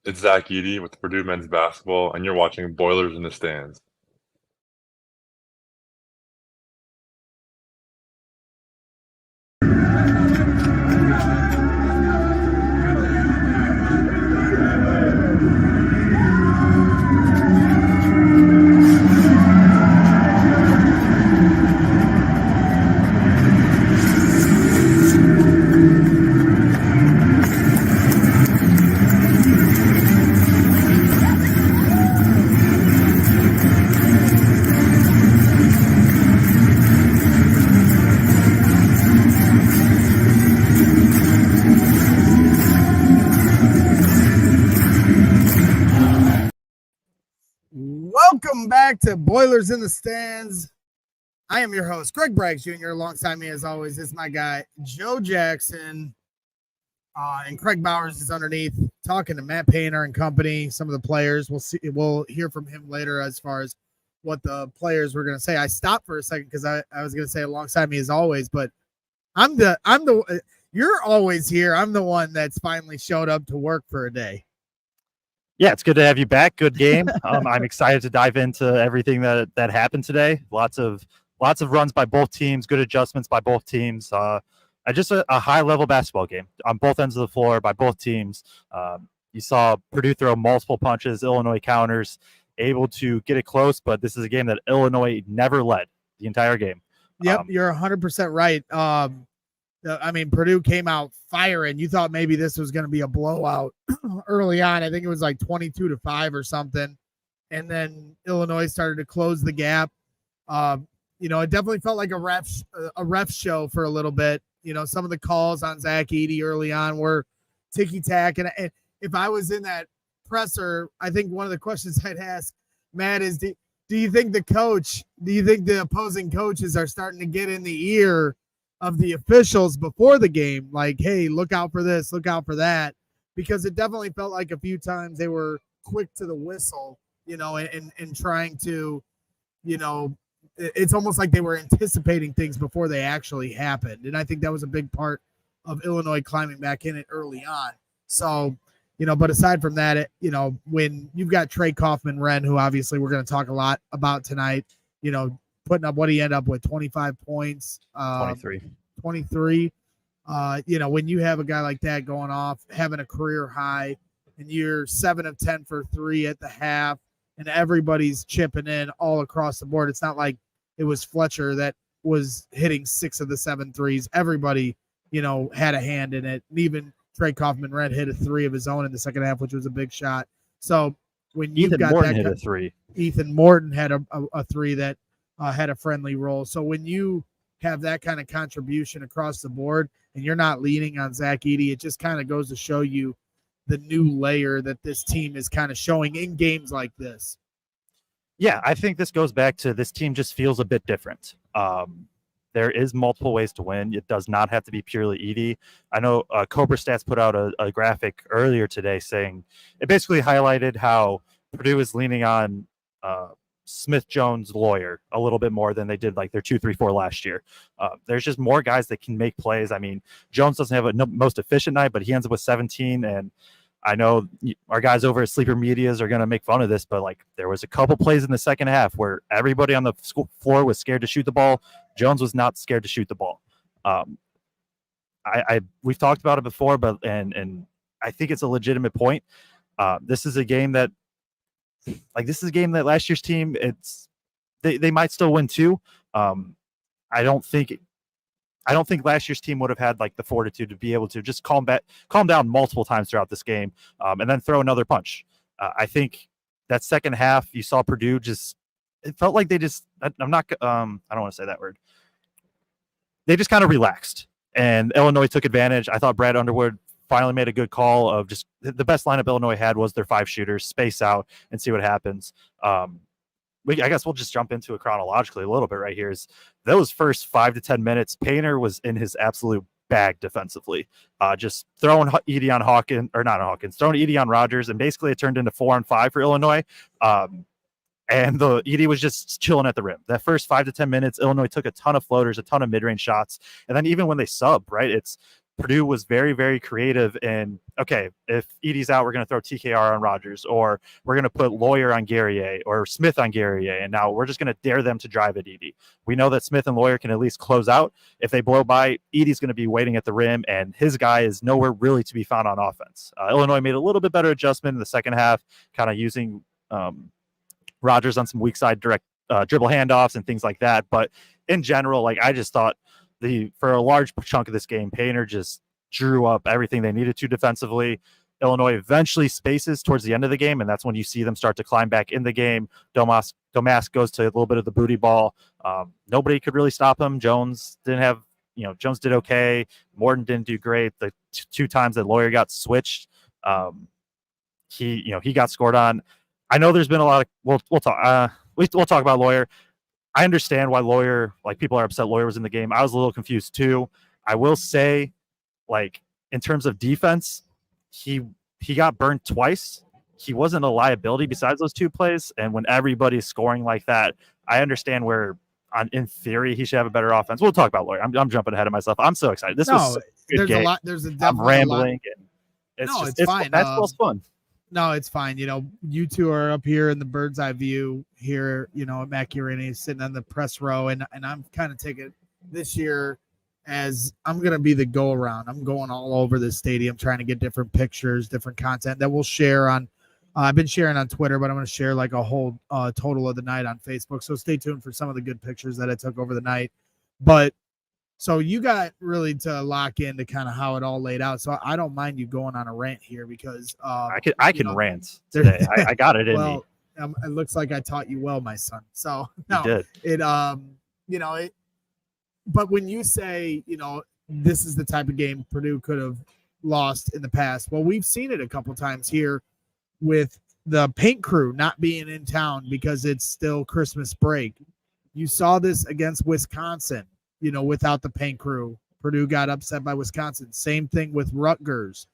It's Zach Edey with Purdue men's basketball, and you're watching Boilers in the Stands. Welcome back to Boilers in the Stands. I am your host, Kraig Jr. Alongside me, as always, is my guy, Joe Jackson. And Craig Bowers is underneath talking to Matt Painter and company, some of the players. We'll hear from him later as far as what the players were going to say. I stopped for a second because I was going to say alongside me as always, but you're always here. I'm the one that's finally showed up to work for a day. Yeah, it's good to have you back. Good game. I'm excited to dive into everything that happened today. Lots of runs by both teams, good adjustments by both teams. Just a high-level basketball game on both ends of the floor by both teams. You saw Purdue throw multiple punches, Illinois counters, able to get it close, but this is a game that Illinois never led the entire game. Yep, you're 100% right. Purdue came out firing. You thought maybe this was going to be a blowout early on. I think it was like 22-5 or something. And then Illinois started to close the gap. It definitely felt like a ref show for a little bit. Some of the calls on Zach Edey early on were ticky-tack. And if I was in that presser, I think one of the questions I'd ask Matt is, do you think the opposing coaches are starting to get in the ear of the officials before the game, like, hey, look out for this, look out for that, because it definitely felt like a few times they were quick to the whistle, and trying to, it's almost like they were anticipating things before they actually happened. And I think that was a big part of Illinois climbing back in it early on. So, but aside from that, when you've got Kaufman-Renn, who obviously we're going to talk a lot about tonight, putting up what he ended up with, 25 points, 23. When you have a guy like that going off, having a career high, and you're 7 of 10 for 3 at the half, and everybody's chipping in all across the board. It's not like it was Fletcher that was hitting 6 of the 7 threes. Everybody, had a hand in it. And even Kaufman-Renn hit a 3 of his own in the second half, which was a big shot. So when you've Ethan got Morton that hit a 3. Ethan Morton had a 3 that had a friendly roll. So when you have that kind of contribution across the board and you're not leaning on Zach Edey, it just kind of goes to show you the new layer that this team is kind of showing in games like this. Yeah, I think this goes back to this team just feels a bit different. There is multiple ways to win. It does not have to be purely Edey. I know Cobra Stats put out a graphic earlier today saying it basically highlighted how Purdue is leaning on Smith Jones lawyer a little bit more than they did like their 2-3-4 last year. There's just more guys that can make plays. I mean, Jones doesn't have a most efficient night, but he ends up with 17. And I know our guys over at Sleeper Medias are going to make fun of this, but like there was a couple plays in the second half where everybody on the floor was scared to shoot the ball. Jones was not scared to shoot the ball. We've talked about it before, but and I think it's a legitimate point. This is a game that last year's team, they might still win too. I don't think last year's team would have had like the fortitude to be able to just calm down multiple times throughout this game, and then throw another punch. I think that second half you saw Purdue it felt like they just, I don't want to say that word. They just kind of relaxed and Illinois took advantage. I thought Brad Underwood finally made a good call of just the best lineup Illinois had was their 5 shooters, space out and see what happens. I guess we'll just jump into it chronologically a little bit right here. Is those first 5 to 10 minutes, Painter was in his absolute bag defensively, just throwing Edey on Hawkins, or not on Hawkins, throwing Edey on Rogers, and basically it turned into 4-on-5 for Illinois. And the Edey was just chilling at the rim. That first 5 to 10 minutes, Illinois took a ton of floaters, a ton of mid-range shots. And then even when they sub, right, it's Purdue was very, very creative. And okay, if Edie's out, we're going to throw TKR on Rogers, or we're going to put Lawyer on Guerrier or Smith on Guerrier. And now we're just going to dare them to drive at Edie. We know that Smith and Lawyer can at least close out. If they blow by, Edie's going to be waiting at the rim, and his guy is nowhere really to be found on offense. Illinois made a little bit better adjustment in the second half, kind of using Rogers on some weak side direct dribble handoffs and things like that. But in general, like, I just thought for a large chunk of this game, Painter just drew up everything they needed to defensively. Illinois eventually spaces towards the end of the game, and that's when you see them start to climb back in the game. Domas goes to a little bit of the booty ball. Nobody could really stop him. Jones did okay. Morton didn't do great. The two times that Lawyer got switched, he got scored on. I know there's been a lot of we'll talk about Lawyer. I understand why Lawyer, like, people are upset Lawyer was in the game. I was a little confused too. I will say, like, in terms of defense, he got burned twice. He wasn't a liability besides those two plays. And when everybody's scoring like that, I understand where, in theory, he should have a better offense. We'll talk about Lawyer. I'm jumping ahead of myself. I'm so excited. This was a good game. I'm rambling. It's fine. Basketball's fun. No, it's fine. You two are up here in the bird's eye view here, at Mackey Arena, sitting on the press row. And I'm kind of taking this year as I'm going to be the go around. I'm going all over the stadium, trying to get different pictures, different content that we'll share on. I've been sharing on Twitter, but I'm going to share like a whole total of the night on Facebook. So stay tuned for some of the good pictures that I took over the night. But so you got really to lock into kind of how it all laid out. So I don't mind you going on a rant here because I can rant today. I got it in me. It looks like I taught you well, my son. So no, you did. But when you say, this is the type of game Purdue could have lost in the past, well, we've seen it a couple times here with the paint crew not being in town because it's still Christmas break. You saw this against Wisconsin. Without the paint crew, Purdue got upset by Wisconsin. Same thing with Rutgers.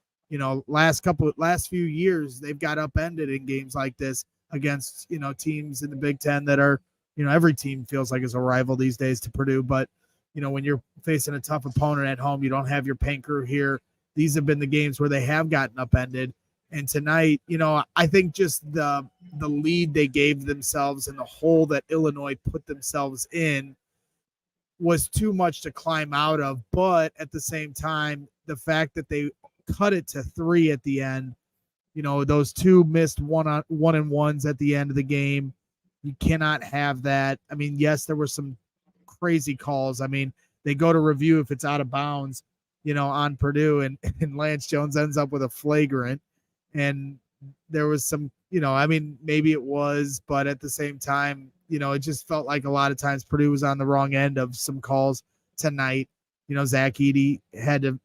Last few years, they've got upended in games like this against, teams in the Big Ten that are, every team feels like is a rival these days to Purdue. But, when you're facing a tough opponent at home, you don't have your paint crew here. These have been the games where they have gotten upended. And tonight, I think just the lead they gave themselves and the hole that Illinois put themselves in was too much to climb out of. But at the same time, the fact that they cut it to 3 at the end, those two missed one-on-ones at the end of the game. You cannot have that. I mean, yes, there were some crazy calls. I mean, they go to review if it's out of bounds, on Purdue, and Lance Jones ends up with a flagrant. And there was some, maybe it was, but at the same time, it just felt like a lot of times Purdue was on the wrong end of some calls tonight. Zach Edey had to,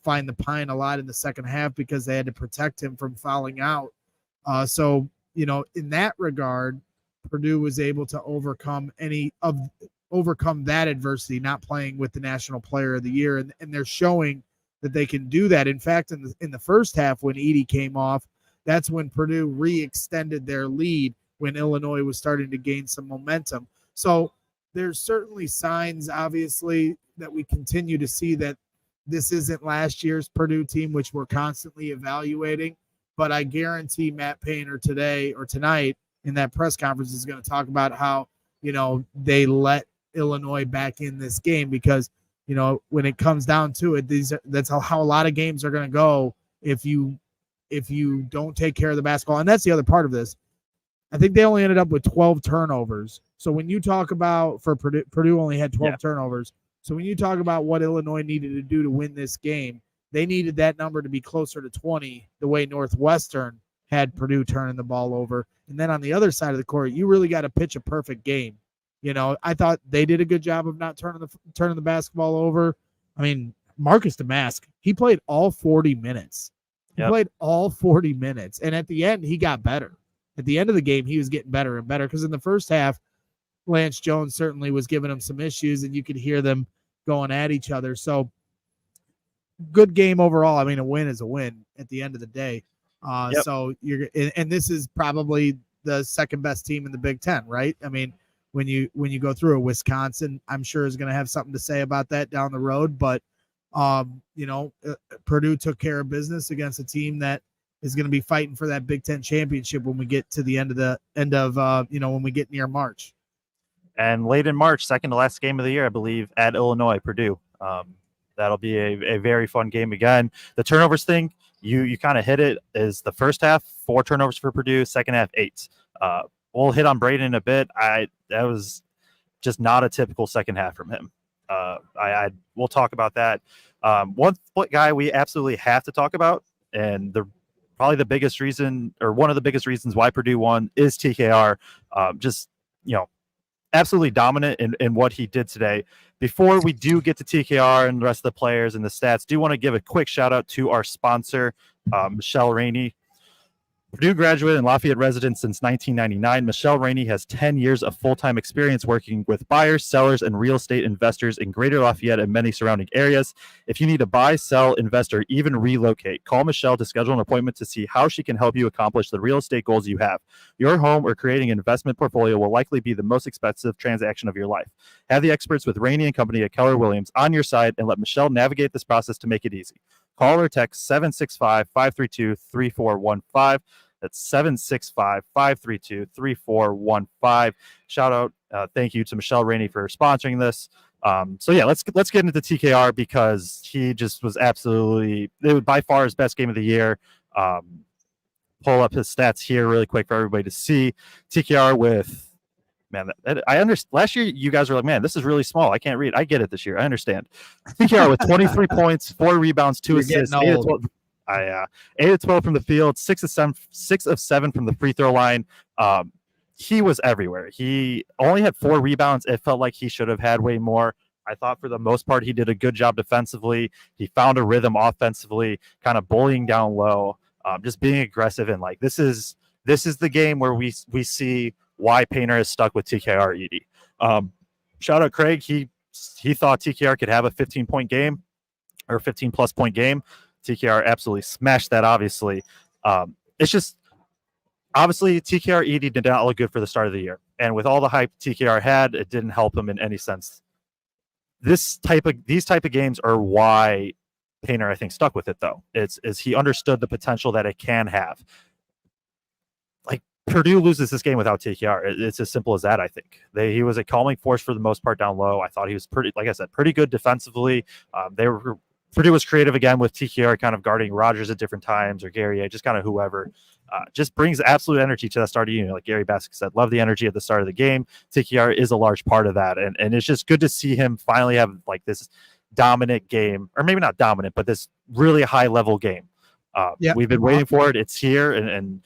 find the pine a lot in the second half because they had to protect him from fouling out. So, in that regard, Purdue was able to overcome that adversity, not playing with the National Player of the Year. And they're showing that they can do that. In fact, in the first half, when Edey came off, that's when Purdue re-extended their lead when Illinois was starting to gain some momentum. So there's certainly signs, obviously, that we continue to see that this isn't last year's Purdue team, which we're constantly evaluating. But I guarantee Matt Painter today or tonight in that press conference is going to talk about how, they let Illinois back in this game because, when it comes down to it, that's how a lot of games are going to go if you don't take care of the basketball. And that's the other part of this. I think they only ended up with 12 turnovers. So when you talk about Purdue only had 12 turnovers. So when you talk about what Illinois needed to do to win this game, they needed that number to be closer to 20, the way Northwestern had Purdue turning the ball over. And then on the other side of the court, you really got to pitch a perfect game. I thought they did a good job of not turning the basketball over. I mean, Marcus Damask, he played all 40 minutes. He played all 40 minutes. And at the end, he got better. At the end of the game, he was getting better and better because in the first half, Lance Jones certainly was giving him some issues, and you could hear them going at each other. So good game overall. I mean, a win is a win at the end of the day. So and this is probably the second best team in the Big Ten, right? I mean, when you go through a Wisconsin, I'm sure is going to have something to say about that down the road, but Purdue took care of business against a team that is going to be fighting for that Big Ten championship when we get to the end of when we get near March. And late in March, second to last game of the year, I believe, at Illinois, Purdue. That'll be a very fun game again. The turnovers thing, you kind of hit it, is the first half, 4 turnovers for Purdue, second half, 8. We'll hit on Braden in a bit. That was just not a typical second half from him. We'll talk about that. One guy we absolutely have to talk about, and probably the biggest reason, or one of the biggest reasons why Purdue won, is TKR. Absolutely dominant in what he did today. Before we do get to TKR and the rest of the players and the stats, do want to give a quick shout out to our sponsor, Michelle Rainey. Purdue graduate and Lafayette resident since 1999, Michelle Rainey has 10 years of full-time experience working with buyers, sellers, and real estate investors in Greater Lafayette and many surrounding areas. If you need to buy, sell, invest, or even relocate, call Michelle to schedule an appointment to see how she can help you accomplish the real estate goals you have. Your home or creating an investment portfolio will likely be the most expensive transaction of your life. Have the experts with Rainey and Company at Keller Williams on your side and let Michelle navigate this process to make it easy. Call or text 765-532-3415. That's 765-532-3415. Shout out, thank you to Michelle Rainey for sponsoring this. Let's get into TKR because he just was absolutely, it was by far his best game of the year. Pull up his stats here really quick for everybody to see. TKR with, man, I understand. Last year, you guys were like, man, this is really small. I can't read. I get it this year. I understand. TKR with 23 points, 4 rebounds, 2 assists, 8 of 12 from the field, 6 of 7 from the free throw line. He was everywhere. He only had 4 rebounds. It felt like he should have had way more. I thought for the most part he did a good job defensively. He found a rhythm offensively, kind of bullying down low, just being aggressive. And like this is the game where we see why Painter is stuck with TKR. Edie. Shout out Kraig. He thought TKR could have a 15-point game or 15-plus point game. TKR absolutely smashed that, obviously. It's just, obviously, TKR Edie did not look good for the start of the year. And with all the hype TKR had, it didn't help him in any sense. These type of games are why Painter, I think, stuck with it, though. Is he understood the potential that it can have. Like, Purdue loses this game without TKR. It's as simple as that, I think. He was a calming force for the most part down low. I thought he was pretty good defensively. Purdue was creative again with TKR kind of guarding Rogers at different times, or Gary, just kind of whoever. Just brings absolute energy to that start of the unit. Like Gary Bassick said, love the energy at the start of the game. TKR is a large part of that. And it's just good to see him finally have like this dominant game, or maybe not dominant, but this really high level game. We've been waiting for it. It's here. And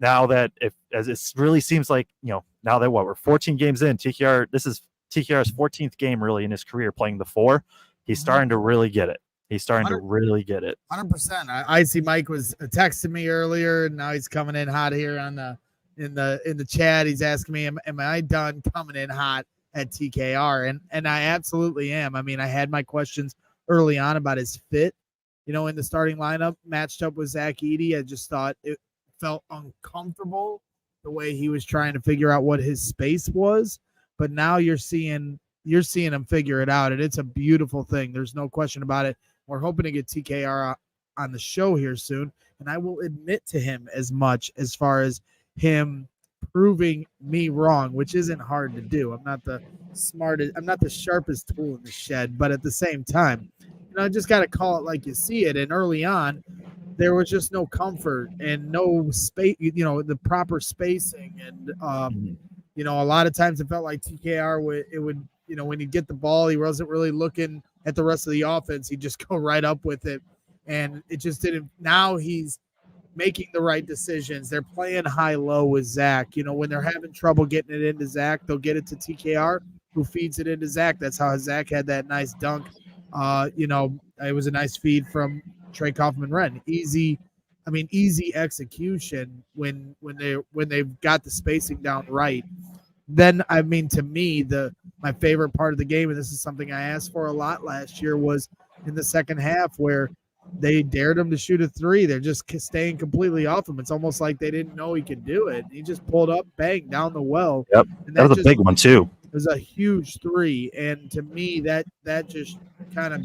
now that as it really seems like, now that we're 14 games in, this is TKR's 14th game really in his career playing the 4. He's starting to really get it. 100%. I see Mike was texting me earlier, and now he's coming in hot here in the chat. He's asking me, am I done coming in hot at TKR? And I absolutely am. I mean, I had my questions early on about his fit, in the starting lineup matched up with Zach Edey. I just thought it felt uncomfortable the way he was trying to figure out what his space was. But now you're seeing him figure it out, and it's a beautiful thing. There's no question about it. We're hoping to get TKR on the show here soon, and I will admit to him as much as far as him proving me wrong, which isn't hard to do. I'm not the sharpest tool in the shed, but at the same time, I just got to call it like you see it. And early on, there was just no comfort and no space, the proper spacing, and a lot of times it felt like TKR would when he'd get the ball, he wasn't really looking at the rest of the offense. He'd just go right up with it. And it just didn't. Now he's making the right decisions. They're playing high-low with Zach. When they're having trouble getting it into Zach, they'll get it to TKR, who feeds it into Zach. That's how Zach had that nice dunk. It was a nice feed from Kaufman-Renn. Easy execution when they've got the spacing down right. Then, to me, my favorite part of the game, and this is something I asked for a lot last year, was in the second half where they dared him to shoot a 3. They're just staying completely off him. It's almost like they didn't know he could do it. He just pulled up, bang, down the well. Yep, and that was a big one too. It was a huge 3, and to me, that just kind of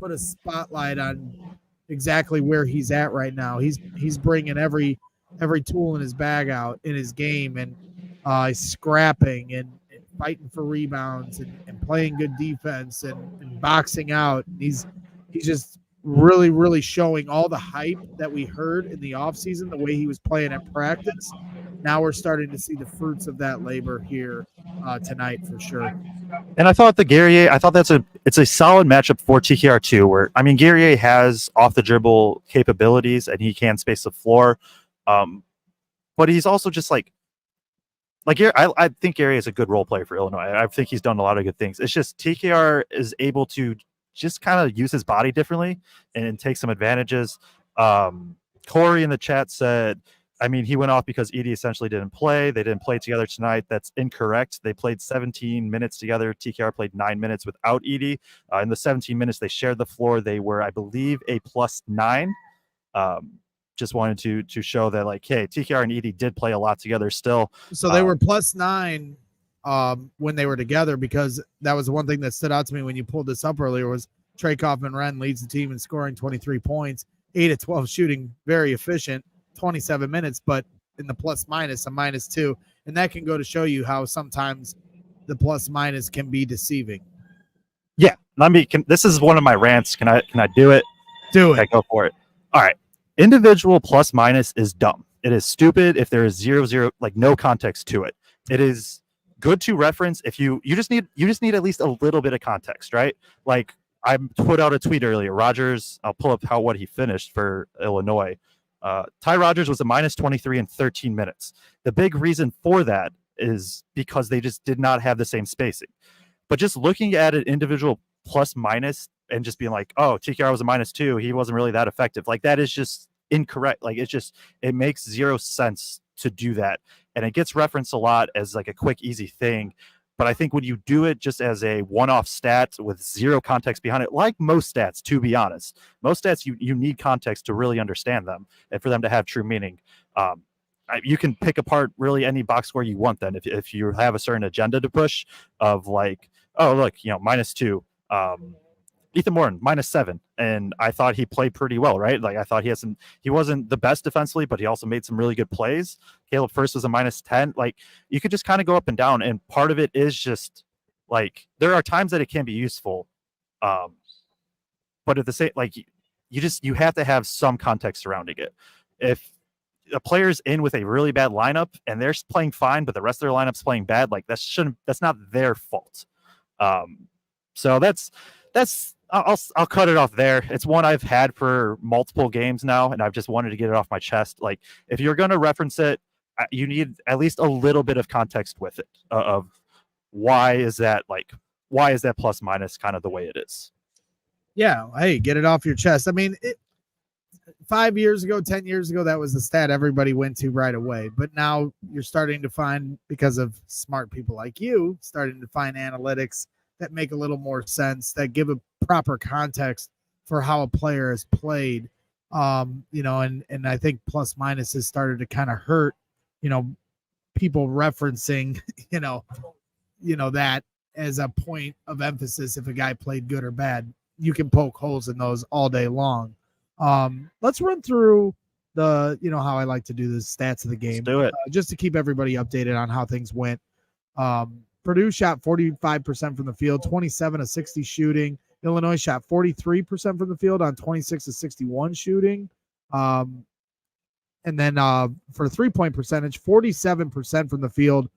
put a spotlight on exactly where he's at right now. He's bringing every tool in his bag out in his game, and he's scrapping and fighting for rebounds and playing good defense and boxing out. He's just really showing all the hype that we heard in the offseason, the way he was playing at practice. Now we're starting to see the fruits of that labor here tonight for sure. And I thought it's a solid matchup for TKR2, where I mean Guerrier has off the dribble capabilities and he can space the floor, but he's also just like I think Guerrier is a good role player for Illinois. I think he's done a lot of good things. It's just TKR is able to just kind of use his body differently and take some advantages. Corey in the chat said, I mean, he went off because Edey essentially didn't play. They didn't play together tonight. That's incorrect. They played 17 minutes together. TKR played 9 minutes without Edey. In the 17 minutes they shared the floor, they were, I believe, a +9. Just wanted to show that, like, hey, TKR and Edey did play a lot together still. So they were +9 when they were together, because that was the one thing that stood out to me when you pulled this up earlier was Trey Kaufman-Renn leads the team in scoring 23 points, 8 of 12 shooting, very efficient. 27 minutes, but in the +- a -2, and that can go to show you how sometimes the +- can be deceiving. Yeah, I mean, this is one of my rants. Can I do it? Do it. Okay, go for it. All right, individual + - is dumb. It is stupid if there is 0-0, like no context to it. It is good to reference if you just need at least a little bit of context, right? Like I put out a tweet earlier. Rogers, I'll pull up what he finished for Illinois. Ty Rogers was a -23 in 13 minutes. The big reason for that is because they just did not have the same spacing. But just looking at an individual + - and just being like, oh, TKR was a -2, he wasn't really that effective. Like that is just incorrect. Like it makes zero sense to do that. And it gets referenced a lot as like a quick, easy thing. But I think when you do it just as a one-off stat with zero context behind it, like most stats, to be honest, most stats, you need context to really understand them and for them to have true meaning. You can pick apart really any box score you want then if you have a certain agenda to push of like, oh, look, -2. Ethan Morton, -7. And I thought he played pretty well, right? Like I thought he wasn't the best defensively, but he also made some really good plays. Caleb First was a -10. Like you could just kind of go up and down. And part of it is just like, there are times that it can be useful. But at the same, like you have to have some context surrounding it. If a player's in with a really bad lineup and they're playing fine, but the rest of their lineup's playing bad, like that's not their fault. So that's I'll cut it off there. It's one I've had for multiple games now, and I've just wanted to get it off my chest. Like, if you're going to reference it, you need at least a little bit of context with it of why is that + - kind of the way it is. Yeah. Hey, get it off your chest. I mean, 5 years ago, 10 years ago, that was the stat everybody went to right away. But now you're starting to find, because of smart people like you, starting to find analytics that make a little more sense, that give a proper context for how a player has played. And I think + - has started to kind of hurt, people referencing, that as a point of emphasis. If a guy played good or bad, you can poke holes in those all day long. Let's run through the, how I like to do the stats of the game. Let's do it. Just to keep everybody updated on how things went. Purdue shot 45% from the field, 27 of 60 shooting. Illinois shot 43% from the field on 26 of 61 shooting. And then for 3-point percentage, 47% from the field,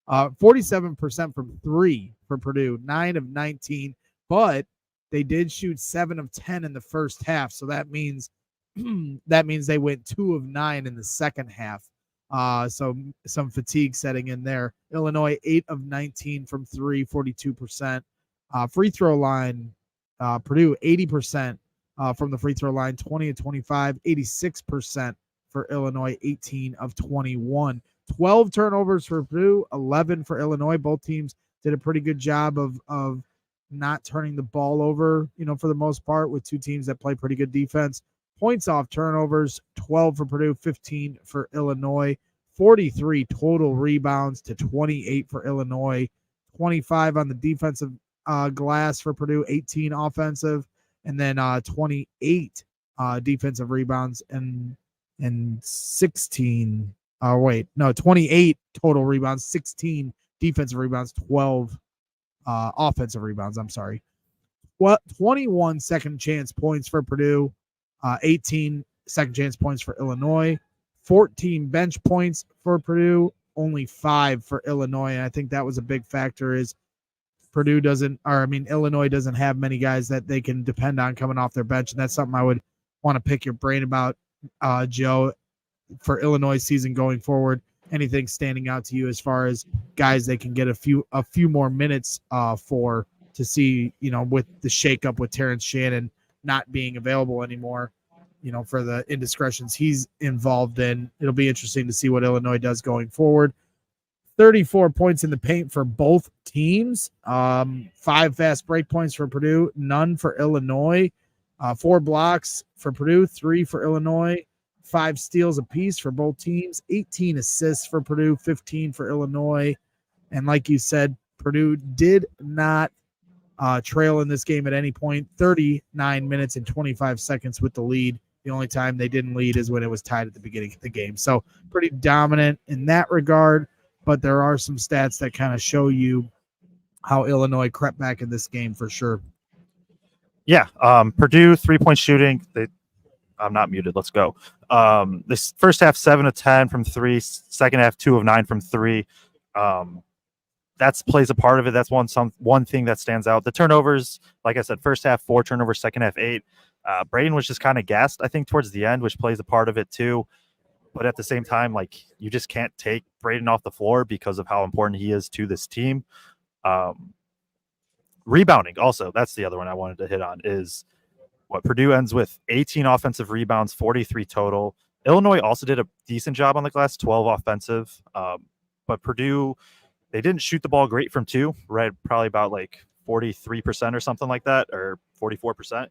47% from three for Purdue, 9 of 19. But they did shoot 7 of 10 in the first half. So that means they went 2 of 9 in the second half. So some fatigue setting in there. Illinois, 8 of 19 from three, 42%. Free throw line, Purdue, 80% from the free throw line, 20 of 25, 86% for Illinois, 18 of 21. 12 turnovers for Purdue, 11 for Illinois. Both teams did a pretty good job of not turning the ball over, for the most part, with two teams that play pretty good defense. Points off turnovers, 12 for Purdue, 15 for Illinois. 43 total rebounds to 28 for Illinois. 25 on the defensive glass for Purdue, 18 offensive. and then 28 defensive rebounds and 16. 28 total rebounds, 16 defensive rebounds, 12 offensive rebounds. I'm sorry. 21 second chance points for Purdue, 18 second chance points for Illinois, 14 bench points for Purdue, only 5 for Illinois. And I think that was a big factor is Illinois doesn't have many guys that they can depend on coming off their bench. And that's something I would want to pick your brain about, Joe, for Illinois season going forward. Anything standing out to you as far as guys they can get a few more minutes for to see, with the shakeup with Terrence Shannon not being available anymore, for the indiscretions he's involved in. It'll be interesting to see what Illinois does going forward. 34 points in the paint for both teams. 5 fast break points for Purdue, none for Illinois. 4 blocks for Purdue, 3 for Illinois. 5 steals apiece for both teams. 18 assists for Purdue, 15 for Illinois. And like you said, Purdue did not trail in this game at any point. 39 minutes and 25 seconds with the lead. The only time they didn't lead is when it was tied at the beginning of the game. So pretty dominant in that regard. But there are some stats that kind of show you how Illinois crept back in this game for sure. Yeah, Purdue 3-point shooting. I'm not muted. Let's go. This first half 7 of 10 from 3. Second half 2 of 9 from 3. That plays a part of it. That's one thing that stands out. The turnovers, like I said, first half 4 turnovers, second half 8. Braden was just kind of gassed, I think, towards the end, which plays a part of it too. But at the same time, you just can't take Braden off the floor because of how important he is to this team. Rebounding, also, that's the other one I wanted to hit on, is what Purdue ends with 18 offensive rebounds, 43 total. Illinois also did a decent job on the glass, 12 offensive. But Purdue, they didn't shoot the ball great from 2, right? Probably about 43% or something like that, or 44%.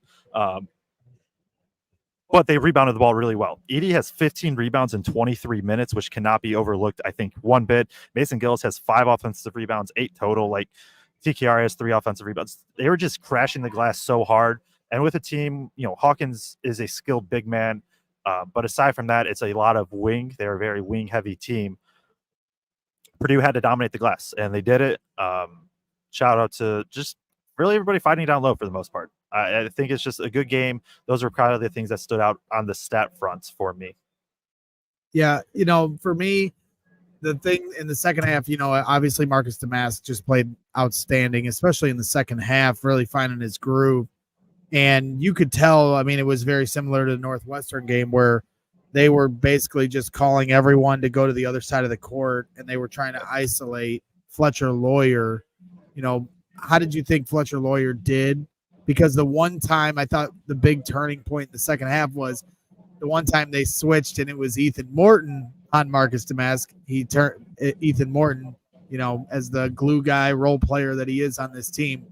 But they rebounded the ball really well. Edey has 15 rebounds in 23 minutes, which cannot be overlooked, I think, one bit. Mason Gillis has 5 offensive rebounds, 8 total. TKR has 3 offensive rebounds. They were just crashing the glass so hard. And with a team, Hawkins is a skilled big man. But aside from that, it's a lot of wing. They're a very wing-heavy team. Purdue had to dominate the glass, and they did it. Shout out to just really everybody fighting down low for the most part. I think it's just a good game. Those are kind of the things that stood out on the stat fronts for me. Yeah, for me, the thing in the second half, obviously Marcus Damask just played outstanding, especially in the second half, really finding his groove. And you could tell, it was very similar to the Northwestern game where they were basically just calling everyone to go to the other side of the court, and they were trying to isolate Fletcher Lawyer. How did you think Fletcher Lawyer did? Because the one time I thought the big turning point in the second half was the one time they switched and it was Ethan Morton on Marcus Damask. He turned Ethan Morton, as the glue guy, role player that he is on this team,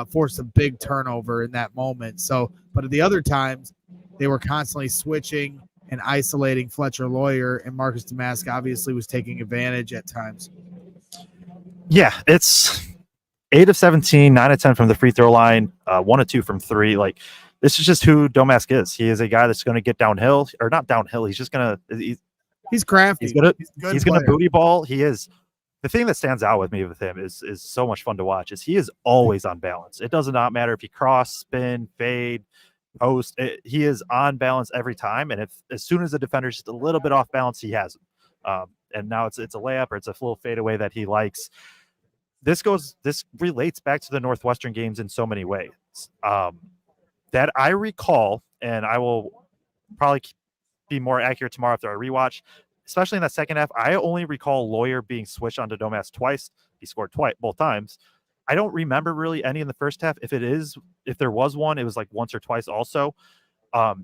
forced a big turnover in that moment. So, but at the other times, they were constantly switching and isolating Fletcher Lawyer, and Marcus Damask obviously was taking advantage at times. Yeah, it's 8 of 17, 9 of 10 from the free throw line, 1 of 2 from 3. This is just who Domask is. He is a guy that's going to get downhill, or not downhill. He's just going to. He's crafty. He's going to booty ball. He is. The thing that stands out with me with him is so much fun to watch. Is he is always on balance. It does not matter if he cross, spin, fade, post. He is on balance every time. And as soon as the defender's just a little bit off balance, he has him. And now it's a layup or it's a little fadeaway that he likes. This relates back to the Northwestern games in so many ways that I recall, and I will probably be more accurate tomorrow after I rewatch, especially in that second half. I only recall Lawyer being switched onto Domask twice. He scored both times. I don't remember really any in the first half. If there was one, it was once or twice also.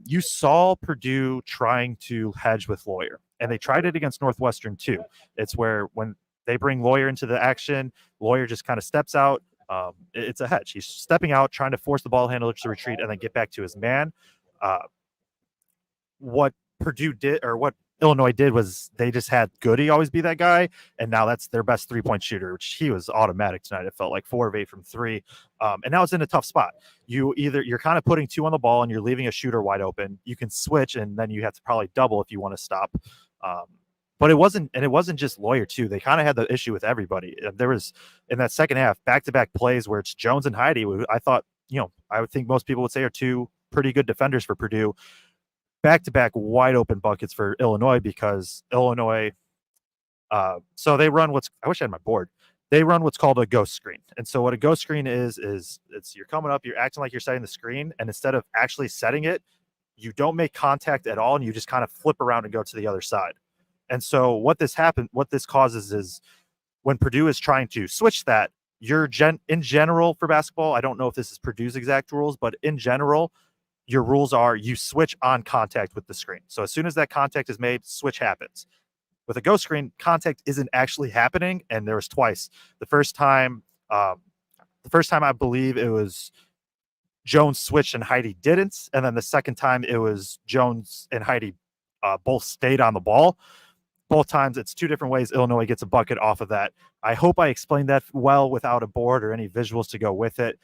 You saw Purdue trying to hedge with Lawyer, and they tried it against Northwestern too. It's where when they bring Lawyer into the action, Lawyer just kind of steps out. It's a hedge. He's stepping out, trying to force the ball handler to retreat and then get back to his man. What Purdue did, or what Illinois did was they just had Goody always be that guy, and now that's their best 3-point shooter, which he was automatic tonight. It felt like 4 of 8 from 3, and now it's in a tough spot. You're kind of putting 2 on the ball and you're leaving a shooter wide open. You can switch, and then you have to probably double if you want to stop. But it wasn't just Lawyer too. They kind of had the issue with everybody. There was in that second half back-to-back plays where it's Jones and Heidi. I thought, I would think most people would say are 2 pretty good defenders for Purdue. Back-to-back wide open buckets for Illinois because Illinois. So they run I wish I had my board. They run what's called a ghost screen. And so what a ghost screen is it's you're coming up, you're acting like you're setting the screen, and instead of actually setting it, you don't make contact at all, and you just kind of flip around and go to the other side. And so what this causes is when Purdue is trying to switch that, in general for basketball, I don't know if this is Purdue's exact rules, but in general, your rules are you switch on contact with the screen. So as soon as that contact is made, switch happens. With a ghost screen, contact isn't actually happening, and there was twice. The first time I believe it was Jones switched and Heidi didn't, and then the second time it was Jones and Heidi both stayed on the ball. Both times it's 2 different ways Illinois gets a bucket off of that. I hope I explained that well without a board or any visuals to go with it.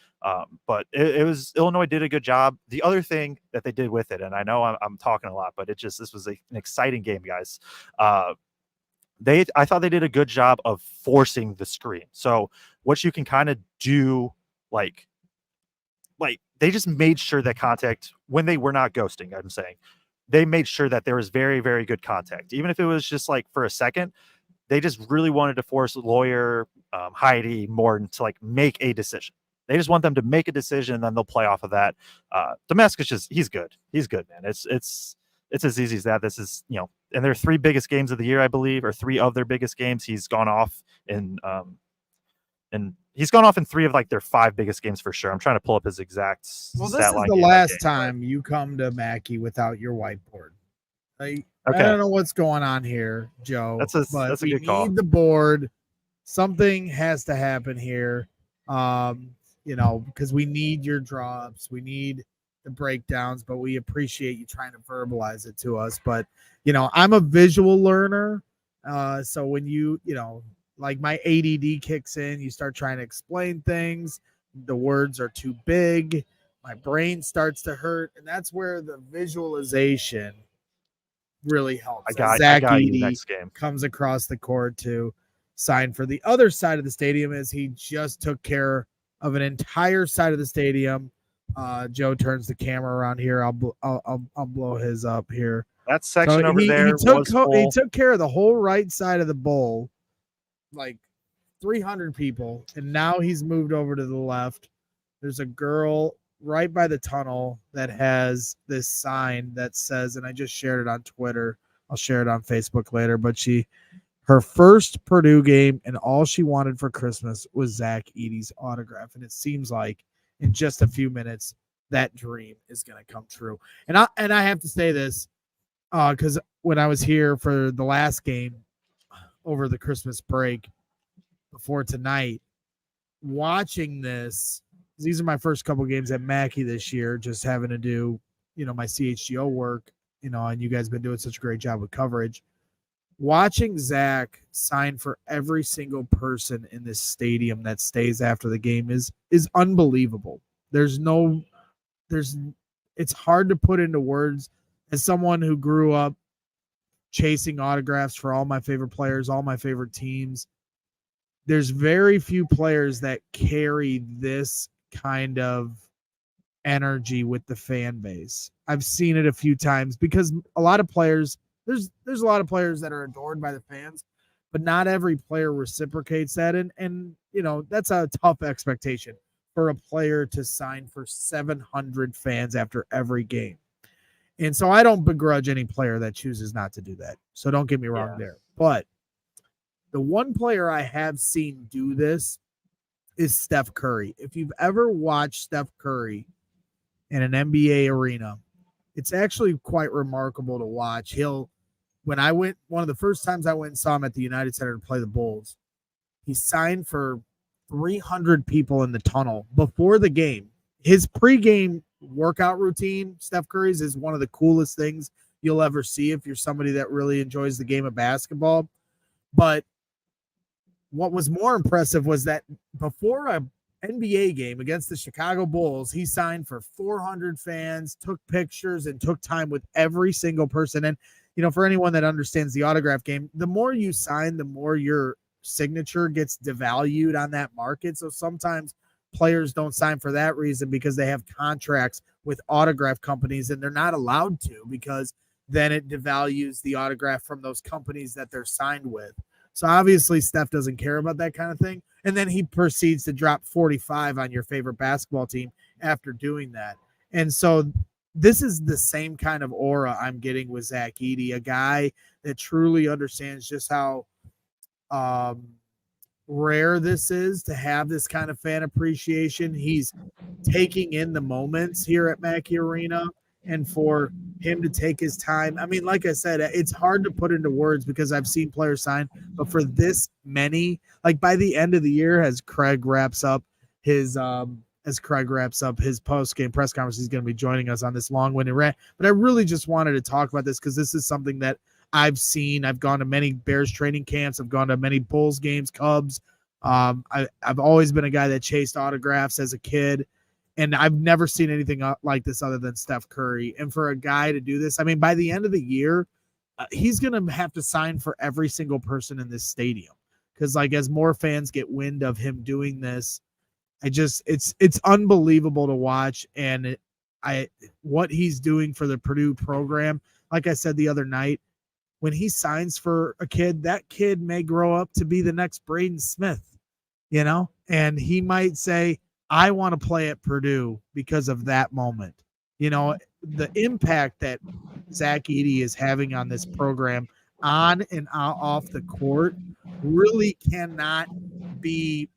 But it was Illinois did a good job. The other thing that they did with it, and I know I'm talking a lot, but this was an exciting game, guys. I thought they did a good job of forcing the screen. So what you can kind of do, like they just made sure that contact when they were not ghosting, I'm saying, they made sure that there was very, very good contact. Even if it was just like for a second, they just really wanted to force Lawyer, Heidi, Morton to make a decision. They just want them to make a decision, and then they'll play off of that. Damascus he's good. He's good, man. It's as easy as that. This is, in their 3 biggest games of the year, I believe, or 3 of their biggest games, he's gone off and he's gone off in 3 of their 5 biggest games for sure. I'm trying to pull up his exact. Well, this is the last time you come to Mackey without your whiteboard. I don't know what's going on here, Joe. That's a good call. We need the board. Something has to happen here. Because we need your drops. We need the breakdowns, but we appreciate you trying to verbalize it to us. But, I'm a visual learner. So when my ADD kicks in, you start trying to explain things. The words are too big. My brain starts to hurt. And that's where the visualization really helps. I Zach got Edey you next game. Comes across the court to sign for the other side of the stadium as he just took care of an entire side of the stadium. Joe turns the camera around here. I'll blow his up here. That section over there he took care of the whole right side of the bowl, 300 people, and now he's moved over to the left. There's a girl right by the tunnel that has this sign that says, and I just shared it on Twitter. I'll share it on Facebook later, but her first Purdue game and all she wanted for Christmas was Zach Edey's autograph. And it seems like in just a few minutes, that dream is going to come true. And I have to say this, because when I was here for the last game over the Christmas break before tonight, watching this, these are my first couple games at Mackey this year, just having to do, my CHGO work, and you guys have been doing such a great job with coverage. Watching Zach sign for every single person in this stadium that stays after the game is unbelievable. It's hard to put into words. As someone who grew up chasing autographs for all my favorite players, all my favorite teams, there's very few players that carry this kind of energy with the fan base. I've seen it a few times because a lot of players, there's a lot of players that are adored by the fans, but not every player reciprocates that. And that's a tough expectation for a player to sign for 700 fans after every game. And so I don't begrudge any player that chooses not to do that. So don't get me wrong there. But the one player I have seen do this is Steph Curry. If you've ever watched Steph Curry in an NBA arena, it's actually quite remarkable to watch. One of the first times I went and saw him at the United Center to play the Bulls, he signed for 300 people in the tunnel before the game. His pregame workout routine, Steph Curry's, is one of the coolest things you'll ever see if you're somebody that really enjoys the game of basketball. But what was more impressive was that before a NBA game against the Chicago Bulls, he signed for 400 fans, took pictures, and took time with every single person. And, for anyone that understands the autograph game, the more you sign, the more your signature gets devalued on that market. So sometimes players don't sign for that reason because they have contracts with autograph companies and they're not allowed to, because then it devalues the autograph from those companies that they're signed with. So obviously Steph doesn't care about that kind of thing. And then he proceeds to drop 45 on your favorite basketball team after doing that. And so this is the same kind of aura I'm getting with Zach Edey, a guy that truly understands just how rare this is to have this kind of fan appreciation. He's taking in the moments here at Mackey Arena, and for him to take his time. I mean, like I said, it's hard to put into words because I've seen players sign, but for this many, like by the end of the year, as Kraig wraps up his post-game press conference, he's going to be joining us on this long-winded rant. But I really just wanted to talk about this because this is something that I've seen. I've gone to many Bears training camps. I've gone to many Bulls games, Cubs. I've always been a guy that chased autographs as a kid, and I've never seen anything like this other than Steph Curry. And for a guy to do this, I mean, by the end of the year, he's going to have to sign for every single person in this stadium. Because, like, as more fans get wind of him doing this, it's unbelievable to watch. And what he's doing for the Purdue program, like I said the other night, when he signs for a kid, that kid may grow up to be the next Braden Smith, and he might say, I want to play at Purdue because of that moment. The impact that Zach Edey is having on this program on and off the court really cannot be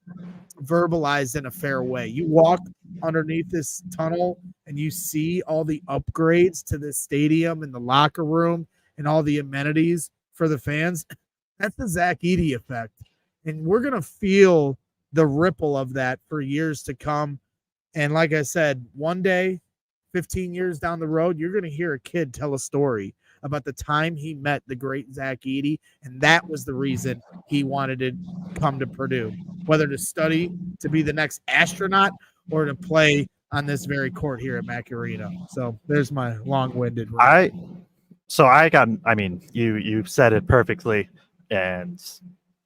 verbalized in a fair way. You walk underneath this tunnel and you see all the upgrades to this stadium and the locker room and all the amenities for the fans. That's the Zach Edey effect. And we're going to feel the ripple of that for years to come. And like I said, one day, 15 years down the road, you're going to hear a kid tell a story about the time he met the great Zach Edey, and that was the reason he wanted to come to Purdue, whether to study to be the next astronaut or to play on this very court here at Mackey Arena. So there's my long-winded rant. You said it perfectly, and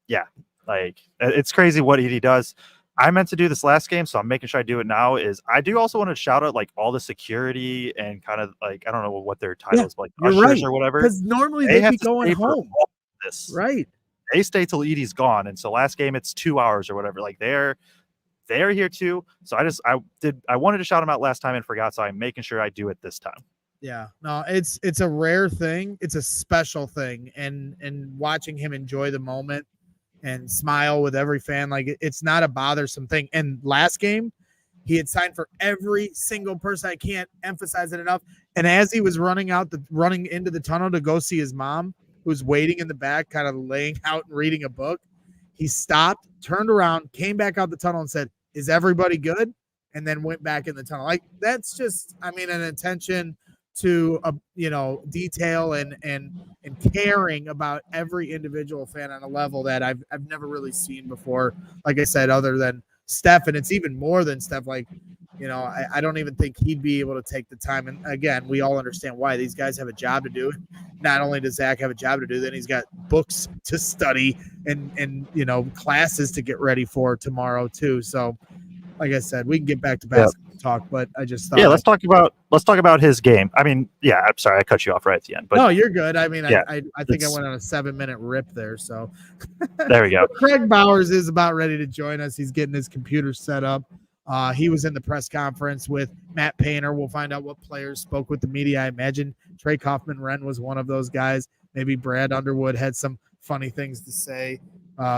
yeah, like, it's crazy what Edey does. I meant to do this last game, so I'm making sure I do it now. I do also want to shout out like all the security and kind of like, I don't know what their titles, like ushers right, or whatever. Because normally they'd be going home. Right. They stay till Edey's gone, and so last game it's 2 hours or whatever. Like they're here too. So I wanted to shout them out last time and forgot, so I'm making sure I do it this time. Yeah, no, it's a rare thing. It's a special thing, and watching him enjoy the moment and smile with every fan, like it's not a bothersome thing. And last game, he had signed for every single person. I can't emphasize it enough. And as he was running into the tunnel to go see his mom, who's waiting in the back, kind of laying out and reading a book, he stopped, turned around, came back out the tunnel and said, "Is everybody good?" And then went back in the tunnel. Like, that's just, I mean, an attention to detail and caring about every individual fan on a level that I've never really seen before. Like I said, other than Steph, and it's even more than Steph. Like, I don't even think he'd be able to take the time. And again, we all understand why. These guys have a job to do. Not only does Zach have a job to do, then he's got books to study and classes to get ready for tomorrow too. So, like I said, we can get back to basketball talk, but I just thought, let's talk about his game. I mean, I'm sorry I cut you off right at the end, but no, you're good. I mean, I think I went on a 7-minute rip there. So there we go. Kraig Bowers is about ready to join us. He's getting his computer set up. He was in the press conference with Matt Painter. We'll find out what players spoke with the media. I imagine Trey Kaufman-Renn was one of those guys. Maybe Brad Underwood had some funny things to say.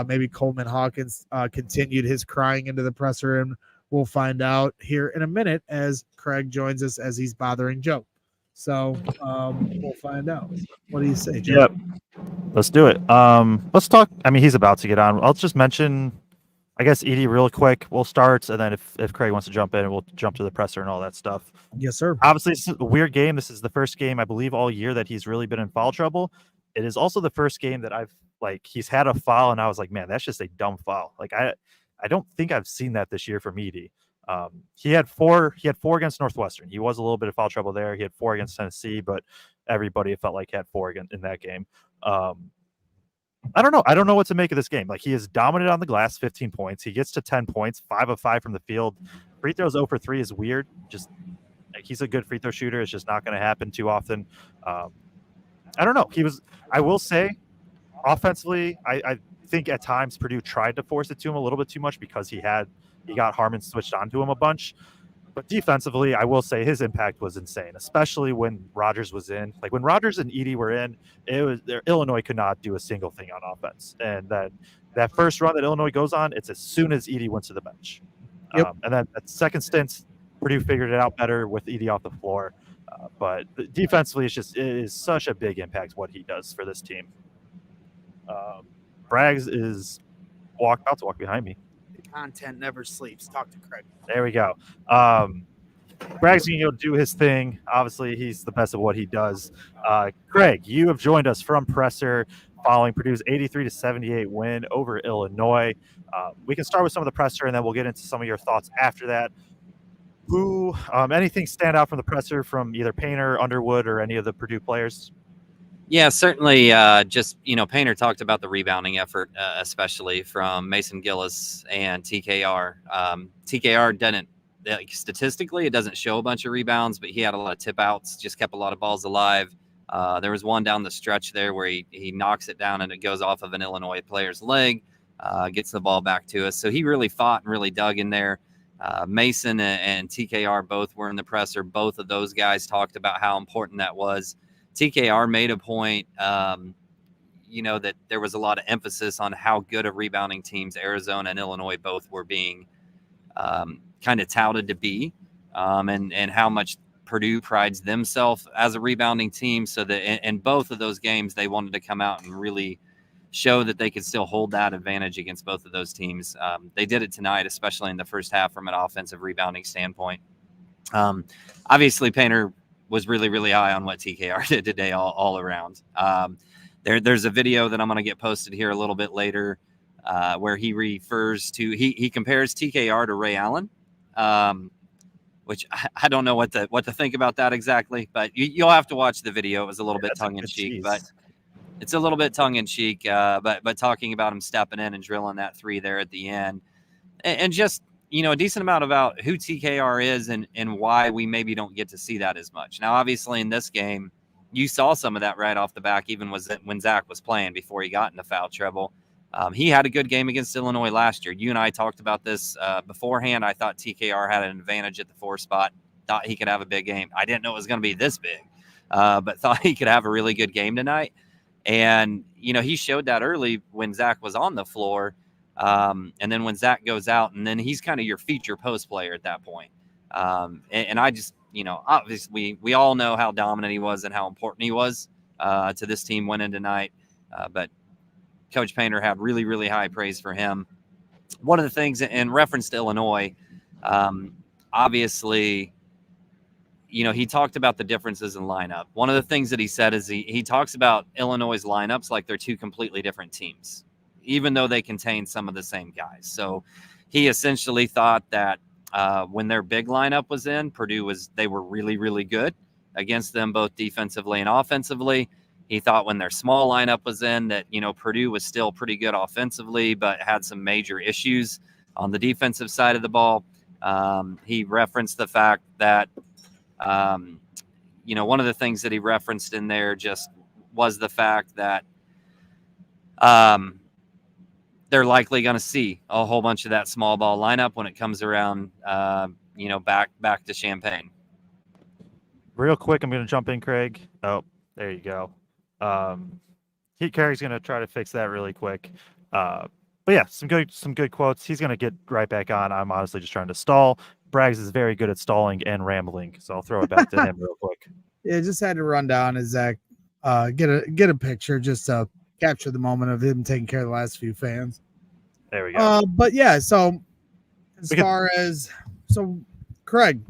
Maybe Coleman Hawkins continued his crying into the presser, and we'll find out here in a minute as Kraig joins us as he's bothering Joe. So we'll find out. What do you say, Joe? Yep. Let's do it. Let's talk. I mean, he's about to get on. I'll just mention I guess Edie, real quick, we'll start, and then if Kraig wants to jump in, we'll jump to the presser and all that stuff. Yes, sir. Obviously, it's a weird game. This is the first game, I believe, all year that he's really been in foul trouble. It is also the first game that he's had a foul, and I was like, man, that's just a dumb foul. Like I don't think I've seen that this year from Edie. He had four against Northwestern. He was a little bit of foul trouble there. He had 4 against Tennessee, but everybody felt like had 4 again in that game. I don't know. I don't know what to make of this game. Like, he is dominant on the glass, 15 points. He gets to 10 points, 5 of 5 from the field. Free throws 0 for 3 is weird. Just he's a good free throw shooter. It's just not going to happen too often. I don't know. I will say, offensively, I think at times Purdue tried to force it to him a little bit too much because he got Harmon switched onto him a bunch. But defensively, I will say his impact was insane, especially when Rogers was in. Like, when Rogers and Edie were in, Illinois could not do a single thing on offense. And that first run that Illinois goes on, it's as soon as Edie went to the bench. Yep. And then that second stint, Purdue figured it out better with Edie off the floor. But defensively, it is such a big impact what he does for this team. Braggs is about to walk behind me. Content never sleeps. Talk to Kraig. There we go. Bragg's going to do his thing. Obviously, he's the best at what he does. Kraig, you have joined us from Presser following Purdue's 83-78 win over Illinois. We can start with some of the Presser, and then we'll get into some of your thoughts after that. Anything stand out from the Presser from either Painter, Underwood, or any of the Purdue players? Yeah, certainly. Painter talked about the rebounding effort, especially from Mason Gillis and TKR. TKR didn't, statistically, it doesn't show a bunch of rebounds, but he had a lot of tip outs, just kept a lot of balls alive. There was one down the stretch there where he knocks it down and it goes off of an Illinois player's leg, gets the ball back to us. So he really fought and really dug in there. Mason and TKR both were in the presser. Both of those guys talked about how important that was. TKR made a point, that there was a lot of emphasis on how good of rebounding teams Arizona and Illinois both were being kind of touted to be, and how much Purdue prides themselves as a rebounding team. So that in both of those games, they wanted to come out and really show that they could still hold that advantage against both of those teams. They did it tonight, especially in the first half from an offensive rebounding standpoint. Obviously, Painter was really, really high on what TKR did today all around. There's a video that I'm going to get posted here a little bit later where he refers to, he compares TKR to Ray Allen, which I don't know what to think about that exactly, but you'll have to watch the video. It was a little bit tongue-in-cheek, but it's a little bit tongue-in-cheek, but talking about him stepping in and drilling that 3 there at the end. And just, a decent amount about who TKR is and why we maybe don't get to see that as much. Now, obviously, in this game, you saw some of that right off the back, even when Zach was playing before he got into foul trouble. He had a good game against Illinois last year. You and I talked about this beforehand. I thought TKR had an advantage at the 4 spot, thought he could have a big game. I didn't know it was going to be this big, but thought he could have a really good game tonight. And, he showed that early when Zach was on the floor. And then when Zach goes out, and then he's kind of your feature post player at that point. And I just, obviously we all know how dominant he was and how important he was to this team winning tonight. But Coach Painter had really, really high praise for him. One of the things in reference to Illinois, obviously, he talked about the differences in lineup. One of the things that he said is he talks about Illinois' lineups like they're 2 completely different teams, even though they contain some of the same guys. So he essentially thought that when their big lineup was in, they were really, really good against them, both defensively and offensively. He thought when their small lineup was in that, Purdue was still pretty good offensively, but had some major issues on the defensive side of the ball. He referenced the fact that, one of the things that he referenced in there just was the fact that, they're likely going to see a whole bunch of that small ball lineup when it comes around, back to Champaign. Real quick, I'm going to jump in, Kraig. Oh, there you go. Kraig's going to try to fix that really quick. But yeah, some good quotes. He's going to get right back on. I'm honestly just trying to stall. Braggs is very good at stalling and rambling, so I'll throw it back to him real quick. Yeah, just had to run down as Zach get a picture just to capture the moment of him taking care of the last few fans. There we go. But yeah, so as We could- far as Kraig,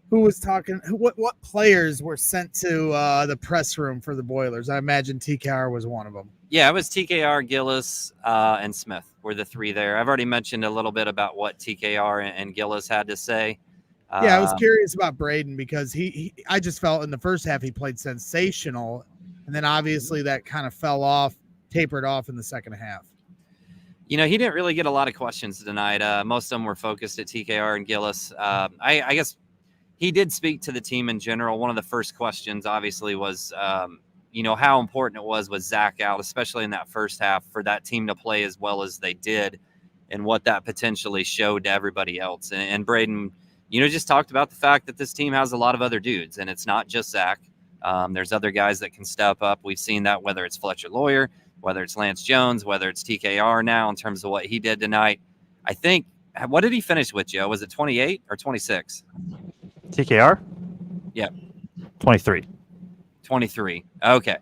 who was talking? What players were sent to the press room for the Boilers? I imagine TKR was one of them. Yeah, it was TKR, Gillis, and Smith were the three there. I've already mentioned a little bit about what TKR and Gillis had to say. Yeah, I was curious about Braden because I just felt in the first half he played sensational, and then obviously that kind of tapered off in the second half. He didn't really get a lot of questions tonight. Most of them were focused at TKR and Gillis. I guess he did speak to the team in general. One of the first questions, obviously, was, how important it was with Zach out, especially in that first half, for that team to play as well as they did and what that potentially showed to everybody else. And Braden, just talked about the fact that this team has a lot of other dudes, and it's not just Zach. There's other guys that can step up. We've seen that, whether it's Fletcher Lawyer, whether it's Lance Jones, whether it's TKR now in terms of what he did tonight. I think, what did he finish with, Joe? Was it 28 or 26? TKR? Yeah. 23. 23. Okay.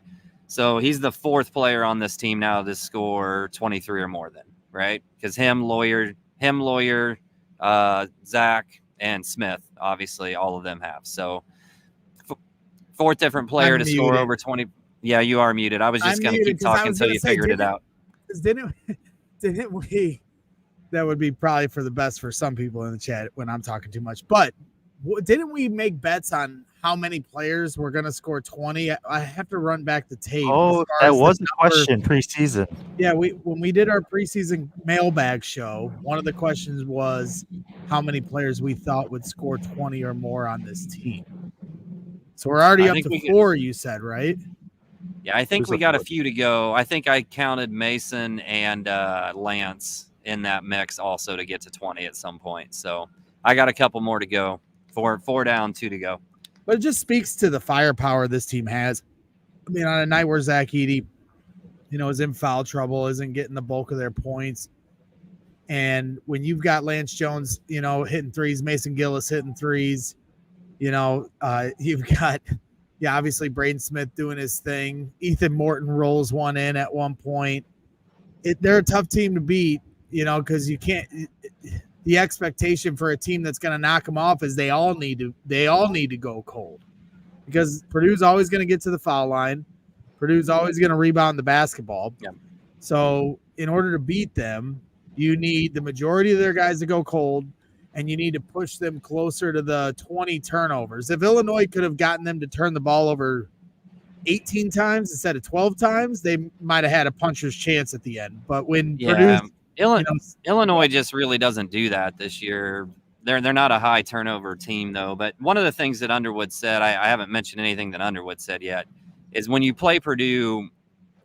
So he's the fourth player on this team now to score 23 or more then, right? Because Lawyer, Zach, and Smith, obviously all of them have. So fourth different player to score over 20. Yeah, you are muted. I was just going to keep talking until you figured it out. Didn't we? That would be probably for the best for some people in the chat when I'm talking too much. But didn't we make bets on how many players were going to score 20? I have to run back the tape. Oh, that was a question preseason. Yeah, when we did our preseason mailbag show, one of the questions was how many players we thought would score 20 or more on this team. So we're already up to 4, you said, right? Yeah, I think we got a few to go. I think I counted Mason and Lance in that mix also to get to 20 at some point. So I got a couple more to go. Four down, 2 to go. But it just speaks to the firepower this team has. I mean, on a night where Zach Edey, is in foul trouble, isn't getting the bulk of their points. And when you've got Lance Jones, hitting threes, Mason Gillis hitting threes, you've got, obviously Braden Smith doing his thing. Ethan Morton rolls one in at one point. They're a tough team to beat, because you can't – the expectation for a team that's going to knock them off is they all need to go cold, because Purdue's always going to get to the foul line. Purdue's always going to rebound the basketball. Yep. So in order to beat them, you need the majority of their guys to go cold, and you need to push them closer to the 20 turnovers. If Illinois could have gotten them to turn the ball over 18 times instead of 12 times, they might have had a puncher's chance at the end. But when Purdue Illinois just really doesn't do that this year. They're not a high turnover team, though. But one of the things that Underwood said, I haven't mentioned anything that Underwood said yet, is when you play Purdue,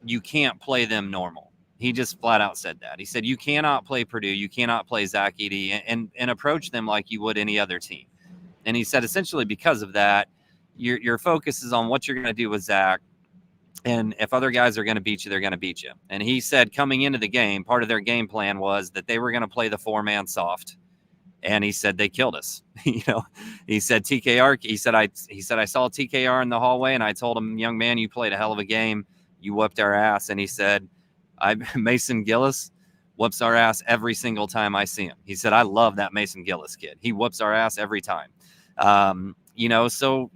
you can't play them normal. He just flat out said that. He said you cannot play Purdue, you cannot play Zach Edey and approach them like you would any other team. And he said essentially because of that, your focus is on what you're going to do with Zach. And if other guys are going to beat you, they're going to beat you. And he said coming into the game, part of their game plan was that they were going to play the 4-man soft. And he said they killed us. He said TKR. He said I saw TKR in the hallway, and I told him, young man, you played a hell of a game. You whooped our ass. And he said, Mason Gillis whoops our ass every single time I see him. He said, I love that Mason Gillis kid. He whoops our ass every time. So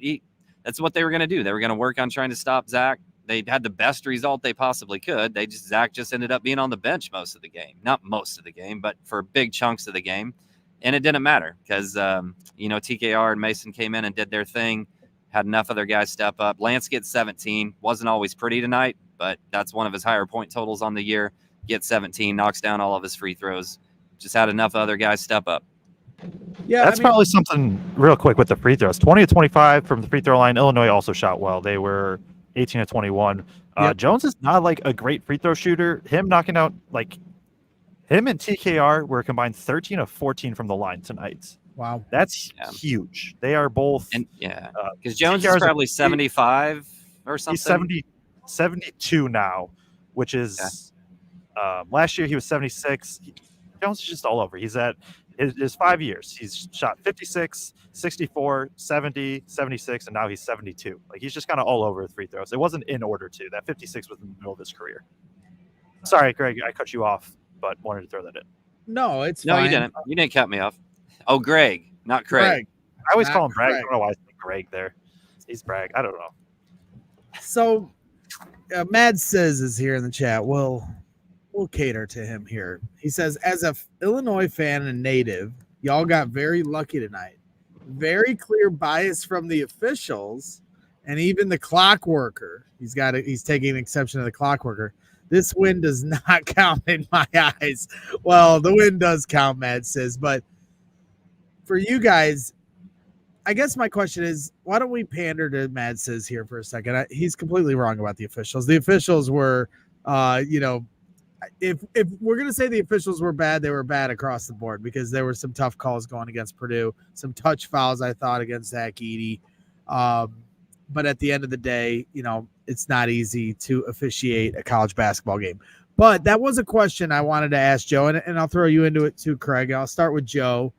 that's what they were going to do. They were going to work on trying to stop Zach. They had the best result they possibly could. Zach just ended up being on the bench most of the game. Not most of the game, but for big chunks of the game. And it didn't matter because, TKR and Mason came in and did their thing, had enough other guys step up. Lance gets 17. Wasn't always pretty tonight, but that's one of his higher point totals on the year. Gets 17, knocks down all of his free throws. Just had enough other guys step up. Yeah, that's probably something real quick with the free throws. 20 to 25 from the free throw line. Illinois also shot well. They were 18 to 21. Yep. Jones is not like a great free throw shooter. Him knocking out him and TKR were combined 13 of 14 from the line tonight. Wow, that's huge. They are both, because Jones is probably 75 or something. He's 72 now, which is last year he was 76. Jones is just all over. He's at his 5 years. He's shot 56, 64, 70, 76, and now he's 72. He's just kind of all over with free throws. It wasn't in order to. That 56 was in the middle of his career. Sorry, Greg, I cut you off, but wanted to throw that in. No, it's No, fine. you didn't. You didn't cut me off. Oh, Greg, not Kraig. Greg. I always Not call him Bragg. I Kraig. don't know why I say Greg there. He's Bragg. I don't know. So, Mad says is here in the chat. We'll cater to him here. He says, as a Illinois fan and native, y'all got very lucky tonight. Very clear bias from the officials and even the clock worker. He's taking exception to the clock worker. This win does not count in my eyes. Well, the win does count, Mad says, but for you guys, I guess my question is, why don't we pander to Mad says here for a second? He's completely wrong about the officials. The officials were, if we're going to say the officials were bad, they were bad across the board because there were some tough calls going against Purdue, some touch fouls, I thought, against Zach Edey. But at the end of the day, it's not easy to officiate a college basketball game. But that was a question I wanted to ask Joe, and I'll throw you into it too, Kraig. I'll start with Joe.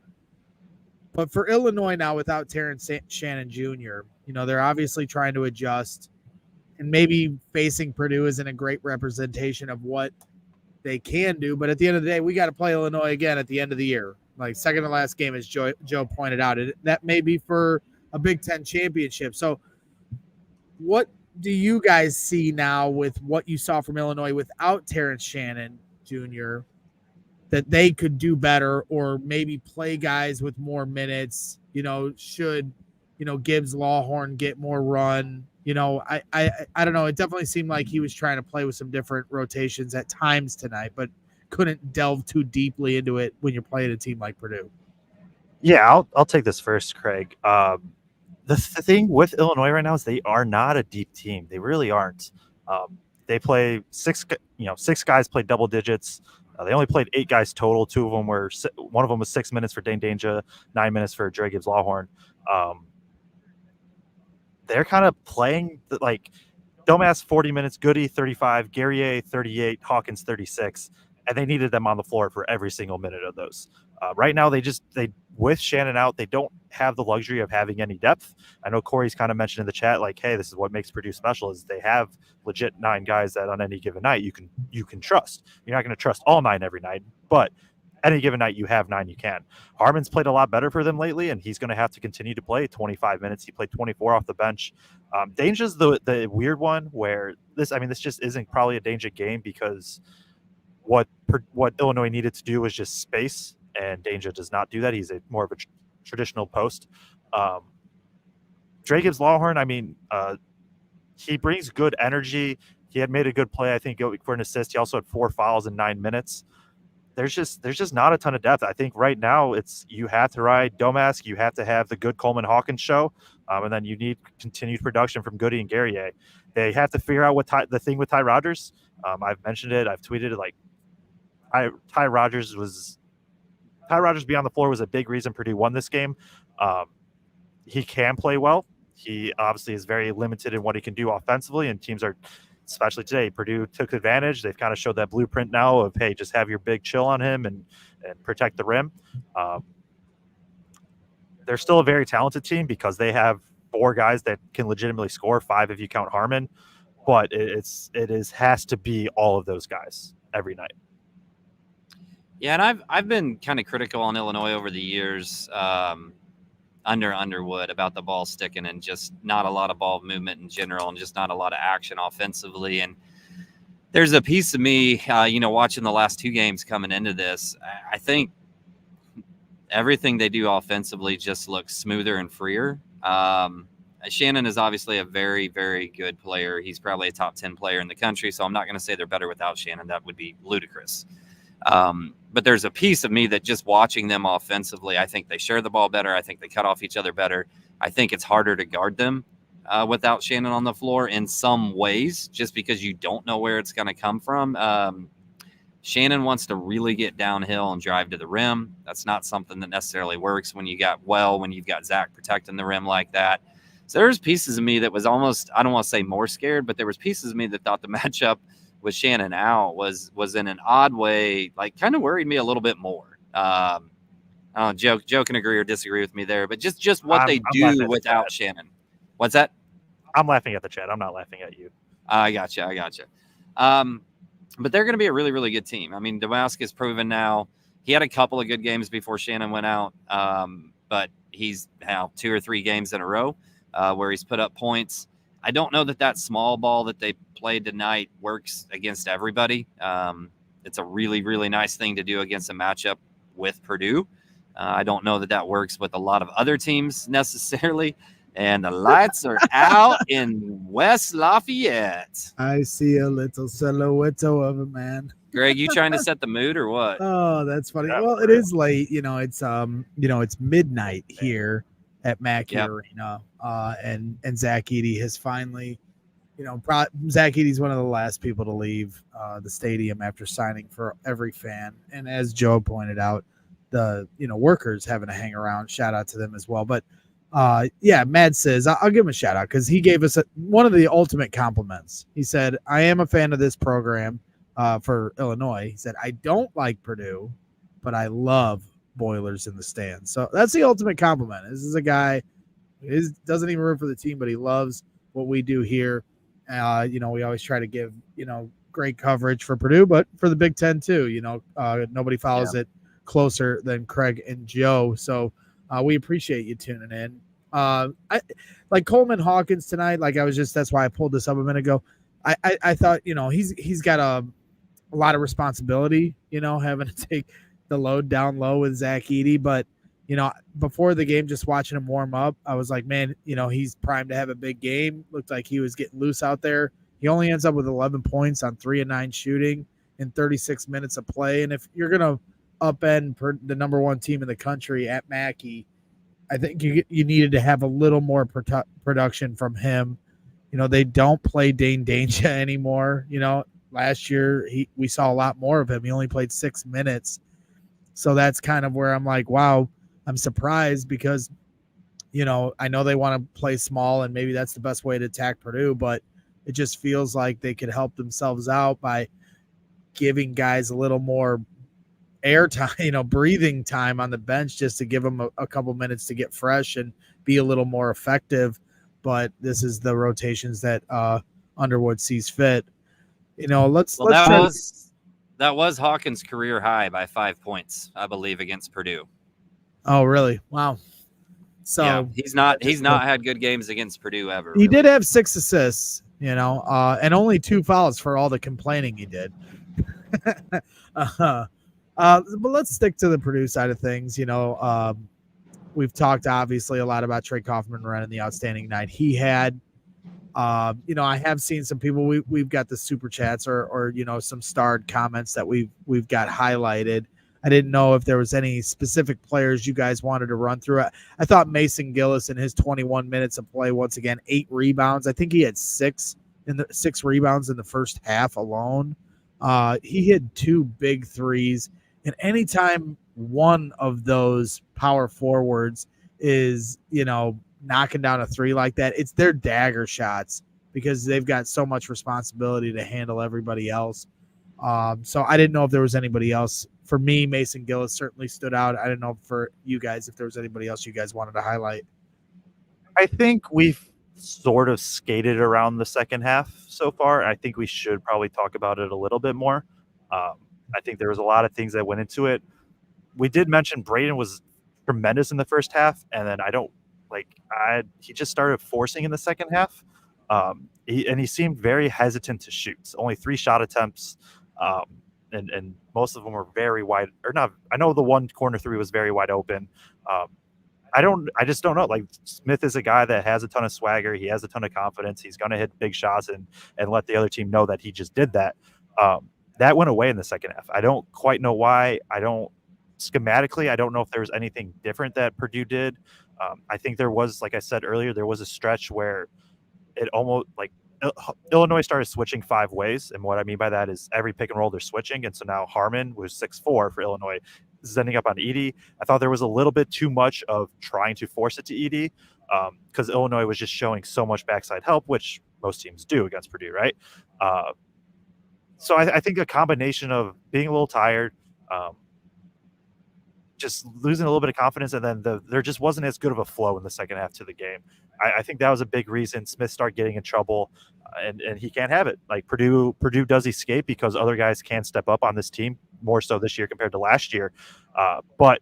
But for Illinois now, without Terrence Shannon Jr., they're obviously trying to adjust, and maybe facing Purdue isn't a great representation of what they can do. But at the end of the day, we got to play Illinois again at the end of the year. Like second to last game, as Joe pointed out. That may be for a Big Ten championship. So what do you guys see now with what you saw from Illinois without Terrence Shannon Jr., that they could do better, or maybe play guys with more minutes? Should Gibbs Lawhorn get more run? I don't know. It definitely seemed like he was trying to play with some different rotations at times tonight, but couldn't delve too deeply into it when you're playing a team like Purdue. Yeah, I'll take this first, Kraig. The thing with Illinois right now is they are not a deep team. They really aren't. They play six guys play double digits. They only played 8 guys total. One of them was 6 minutes for Dane Danger, 9 minutes for Dre Gibbs Lawhorn. They're kind of playing like Domas 40 minutes, Goody 35, Guerrier 38, Hawkins 36, and they needed them on the floor for every single minute of those. Right now, they with Shannon out, they don't have the luxury of having any depth. I know Corey's kind of mentioned in the chat, like, hey, this is what makes Purdue special, is they have legit 9 guys that on any given night you can trust. You're not going to trust all 9 every night, but any given night you have 9 you can. Harmon's played a lot better for them lately, and he's going to have to continue to play 25 minutes. He played 24 off the bench. Danger's the weird one where this just isn't probably a Danger game because what Illinois needed to do was just space, and Danger does not do that. He's more of a traditional post. Dre Gibbs Lawhorn, he brings good energy. He had made a good play, I think, for an assist. He also had 4 fouls in 9 minutes. There's just not a ton of depth. I think right now you have to ride Domask. You have to have the good Coleman Hawkins show, and then you need continued production from Goody and Guerrier. They have to figure out the thing with Ty Rodgers. I've mentioned it. I've tweeted it. Like Ty Rodgers being on the floor was a big reason Purdue won this game. He can play well. He obviously is very limited in what he can do offensively, and teams are, especially today, Purdue took advantage. They've kind of showed that blueprint now of, hey, just have your big chill on him and protect the rim. They're still a very talented team because they have 4 guys that can legitimately score, 5 if you count Harmon, but it has to be all of those guys every night. Yeah, and I've been kind of critical on Illinois over the years, under Underwood, about the ball sticking and just not a lot of ball movement in general, and just not a lot of action offensively. And there's a piece of me, watching the last 2 games coming into this, I think everything they do offensively just looks smoother and freer. Shannon is obviously a very, very good player. He's probably a top 10 player in the country, so I'm not going to say they're better without Shannon. That would be ludicrous. But there's a piece of me that just watching them offensively, I think they share the ball better. I think they cut off each other better. I think it's harder to guard them without Shannon on the floor in some ways, just because you don't know where it's going to come from. Shannon wants to really get downhill and drive to the rim. That's not something that necessarily works when you've got Zach protecting the rim like that. So there's pieces of me that was almost, I don't want to say more scared, but there was pieces of me that thought the matchup with Shannon out was in an odd way, like kind of worried me a little bit more. Joe can agree or disagree with me there, but just what they do without Shannon. What's that? I'm laughing at the chat. I'm not laughing at you. I gotcha. but they're going to be a really, really good team. I mean, Domask is proven now. He had a couple of good games before Shannon went out, but he's now 2 or 3 games in a row where he's put up points. I don't know that small ball that they played tonight works against everybody. It's a really, really nice thing to do against a matchup with Purdue. I don't know that works with a lot of other teams necessarily. And the lights are out in West Lafayette. I see a little silhouette of a man. Greg, you trying to set the mood or what? Oh, that's funny. Yeah, well, it is late. It's midnight here at Mackey Arena. And Zach Edey has finally, Zach Edey's one of the last people to leave the stadium after signing for every fan. And as Joe pointed out, the workers having to hang around. Shout out to them as well. But Mad says I'll give him a shout out because he gave us one of the ultimate compliments. He said, "I am a fan of this program for Illinois." He said, "I don't like Purdue, but I love Boilers in the stands." So that's the ultimate compliment. This is a guy who doesn't even root for the team, but he loves what we do here. We always try to give great coverage for Purdue, but for the Big Ten too. Nobody follows it closer than Kraig and Joe. So we appreciate you tuning in. I like Coleman Hawkins tonight. That's why I pulled this up a minute ago. I thought, he's got a lot of responsibility, having to take the load down low with Zach Edey. But, before the game, just watching him warm up, I was like, man, he's primed to have a big game. Looked like he was getting loose out there. He only ends up with 11 points on 3 of 9 shooting in 36 minutes of play. And if you're going to upend the number 1 team in the country at Mackey, I think you needed to have a little more production from him. They don't play Dane Danger anymore. Last year we saw a lot more of him. He only played 6 minutes. So that's kind of where I'm like, wow, I'm surprised because, I know they want to play small and maybe that's the best way to attack Purdue, but it just feels like they could help themselves out by giving guys a little more air time, breathing time on the bench just to give them a couple minutes to get fresh and be a little more effective. But this is the rotations that Underwood sees fit. That was Hawkins' career high by 5 points, I believe, against Purdue. Oh, really? Wow. So yeah, he's not had good games against Purdue ever. He did have 6 assists, and only 2 fouls for all the complaining he did. But let's stick to the Purdue side of things. We've talked obviously a lot about Trey Kaufman-Renn and the outstanding night he had. I have seen some people. We've got the super chats or some starred comments that we've got highlighted. I didn't know if there was any specific players you guys wanted to run through. I thought Mason Gillis in his 21 minutes of play, once again, 8 rebounds. I think he had 6 rebounds in the first half alone. He hit 2 big threes, and anytime one of those power forwards is, knocking down a 3 like that, it's their dagger shots because they've got so much responsibility to handle everybody else. So I didn't know if there was anybody else. For me, Mason Gillis certainly stood out. I didn't know for you guys if there was anybody else you guys wanted to highlight. I think we've sort of skated around the second half so far. I think we should probably talk about it a little bit more. I think there was a lot of things that went into it. We did mention Braden was tremendous in the first half, and then he just started forcing in the second half. He seemed very hesitant to shoot. Only 3 shot attempts, and most of them were very wide. Or not. I know the one corner 3 was very wide open. I just don't know. Like, Smith is a guy that has a ton of swagger. He has a ton of confidence. He's going to hit big shots and let the other team know that he just did that. That went away in the second half. I don't quite know why. Schematically, I don't know if there was anything different that Purdue did. I think there was, like I said earlier, there was a stretch where it almost Illinois started switching 5 ways. And what I mean by that is every pick and roll they're switching. And so now Harmon was 6'4" for Illinois. This is ending up on Edey. I thought there was a little bit too much of trying to force it to Edey because Illinois was just showing so much backside help, which most teams do against Purdue, right? So I think a combination of being a little tired, just losing a little bit of confidence, and then there just wasn't as good of a flow in the second half to the game. I think that was a big reason Smith started getting in trouble, and he can't have it. Like Purdue does escape because other guys can step up on this team more so this year compared to last year. But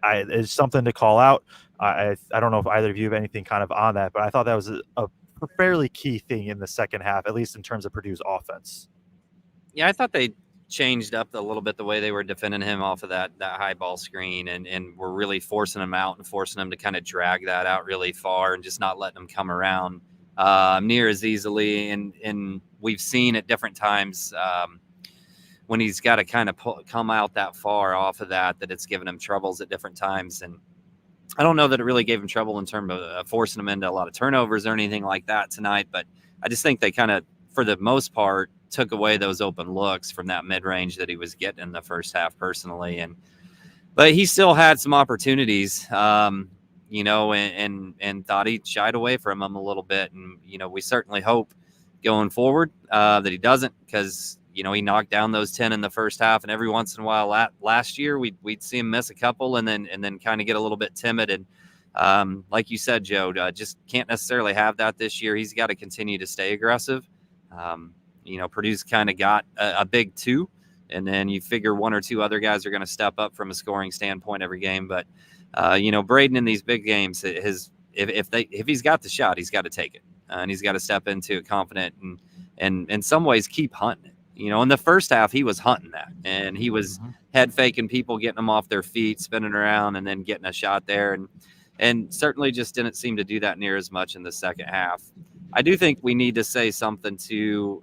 it's something to call out. I don't know if either of you have anything kind of on that, but I thought that was a fairly key thing in the second half, at least in terms of Purdue's offense. Yeah, I thought they changed up a little bit the way they were defending him off of that high ball screen, and were really forcing him out and forcing him to kind of drag that out really far and just not letting him come around near as easily. And we've seen at different times when he's got to kind of come out that far off of that it's given him troubles at different times. And I don't know that it really gave him trouble in terms of forcing him into a lot of turnovers or anything like that tonight, but I just think they kind of, for the most part, took away those open looks from that mid-range that he was getting in the first half personally. But he still had some opportunities, you know, and thought he shied away from them a little bit. And, you know, we certainly hope going forward that he doesn't, because, you know, he knocked down those 10 in the first half, and every once in a while last year we'd see him miss a couple and then kind of get a little bit timid. And like you said, Joe, just can't necessarily have that this year. He's got to continue to stay aggressive. You know, Purdue's kind of got a big two, and then you figure one or two other guys are going to step up from a scoring standpoint every game. But, you know, Braden in these big games, if he's got the shot, he's got to take it, and he's got to step into it confident and in some ways keep hunting it. You know, in the first half, he was hunting that, and he was head faking people, getting them off their feet, spinning around, and then getting a shot there. And certainly just didn't seem to do that near as much in the second half. I do think we need to say something to,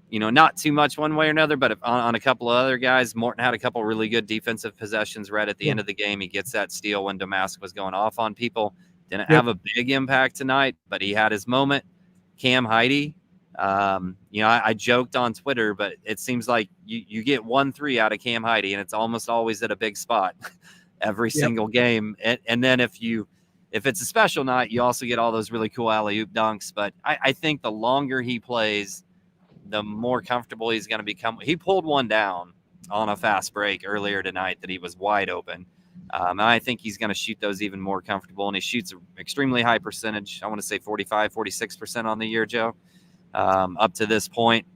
you know, not too much one way or another, but on a couple of other guys. Morton had a couple really good defensive possessions right at the end of the game. He gets that steal when Damask was going off on people. Didn't have a big impact tonight, but he had his moment. Cam Heide, you know, I joked on Twitter, but it seems like you get 1-3 out of Cam Heide, and it's almost always at a big spot every single game. And then if it's a special night, you also get all those really cool alley-oop dunks. But I think the longer he plays, the more comfortable he's going to become. He pulled one down on a fast break earlier tonight that he was wide open. And I think he's going to shoot those even more comfortable. And he shoots an extremely high percentage. I want to say 46% on the year, Joe, up to this point.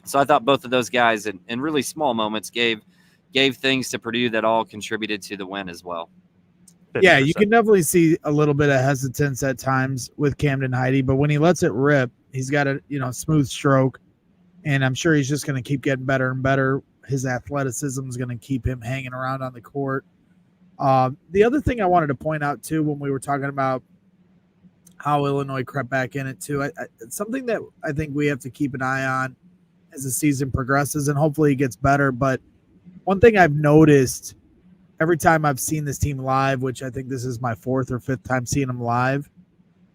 So I thought both of those guys in really small moments gave things to Purdue that all contributed to the win as well. 50%. Yeah, you can definitely see a little bit of hesitance at times with Camden Heide, but when he lets it rip, he's got a smooth stroke, and I'm sure he's just going to keep getting better and better. His athleticism is going to keep him hanging around on the court. The other thing I wanted to point out too, when we were talking about how Illinois crept back in it too, it's something that I think we have to keep an eye on as the season progresses, and hopefully it gets better. But one thing I've noticed every time I've seen this team live, which I think this is my fourth or fifth time seeing them live,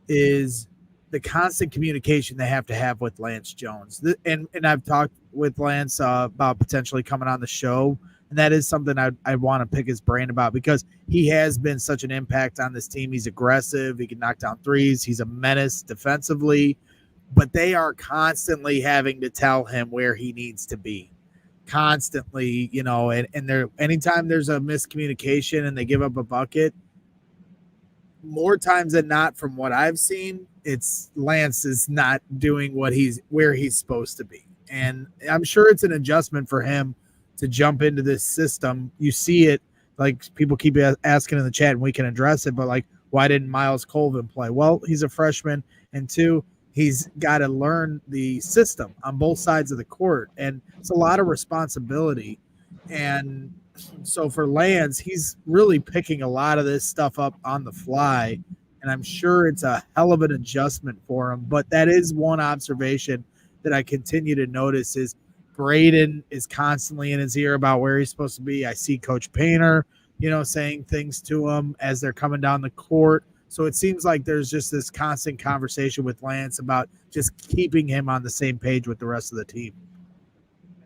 is the constant communication they have to have with Lance Jones. And I've talked with Lance about potentially coming on the show, and that is something I want to pick his brain about, because he has been such an impact on this team. He's aggressive. He can knock down threes. He's a menace defensively, but they are constantly having to tell him where he needs to be. Constantly, and anytime there's a miscommunication and they give up a bucket, more times than not, from what I've seen, it's Lance is not doing where he's supposed to be. And I'm sure it's an adjustment for him to jump into this system. You see it, like people keep asking in the chat, and we can address it, but like, why didn't Miles Colvin play? Well, he's a freshman, and two, he's got to learn the system on both sides of the court, and it's a lot of responsibility. And so for Lance, he's really picking a lot of this stuff up on the fly, and I'm sure it's a hell of an adjustment for him. But that is one observation that I continue to notice is Braden is constantly in his ear about where he's supposed to be. I see Coach Painter, saying things to him as they're coming down the court. So it seems like there's just this constant conversation with Lance about just keeping him on the same page with the rest of the team.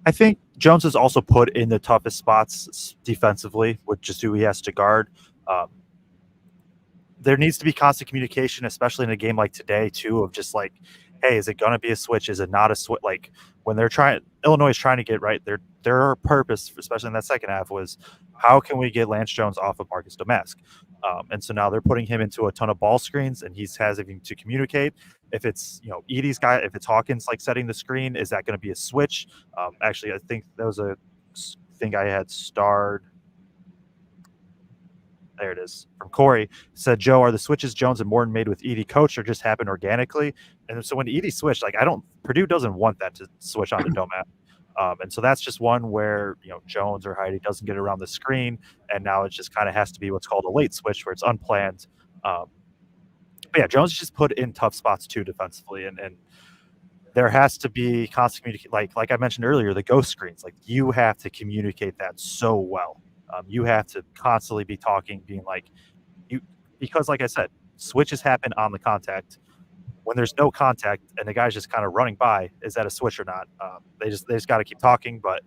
I think Jones is also put in the toughest spots defensively with just who he has to guard. There needs to be constant communication, especially in a game like today, too, of just like, hey, is it going to be a switch? Is it not a switch? Like when Illinois is trying to get right, their purpose, especially in that second half, was how can we get Lance Jones off of Marcus Domask? And so now they're putting him into a ton of ball screens, and he's having to communicate. If it's Edie's guy, if it's Hawkins like setting the screen, is that going to be a switch? Actually, I think that was a thing I had starred. There it is. From Corey, said, Joe, are the switches Jones and Morton made with Edie coached or just happened organically? And so when Edie switched, like Purdue doesn't want that to switch onto Domac. And so that's just one where Jones or Heidi doesn't get around the screen, and now it just kind of has to be what's called a late switch where it's unplanned. But yeah, Jones is just put in tough spots too defensively, and there has to be constant communication. Like I mentioned earlier, the ghost screens. Like you have to communicate that so well. You have to constantly be talking, being like because like I said, switches happen on the contact. When there's no contact and the guy's just kind of running by, is that a switch or not? They just got to keep talking. But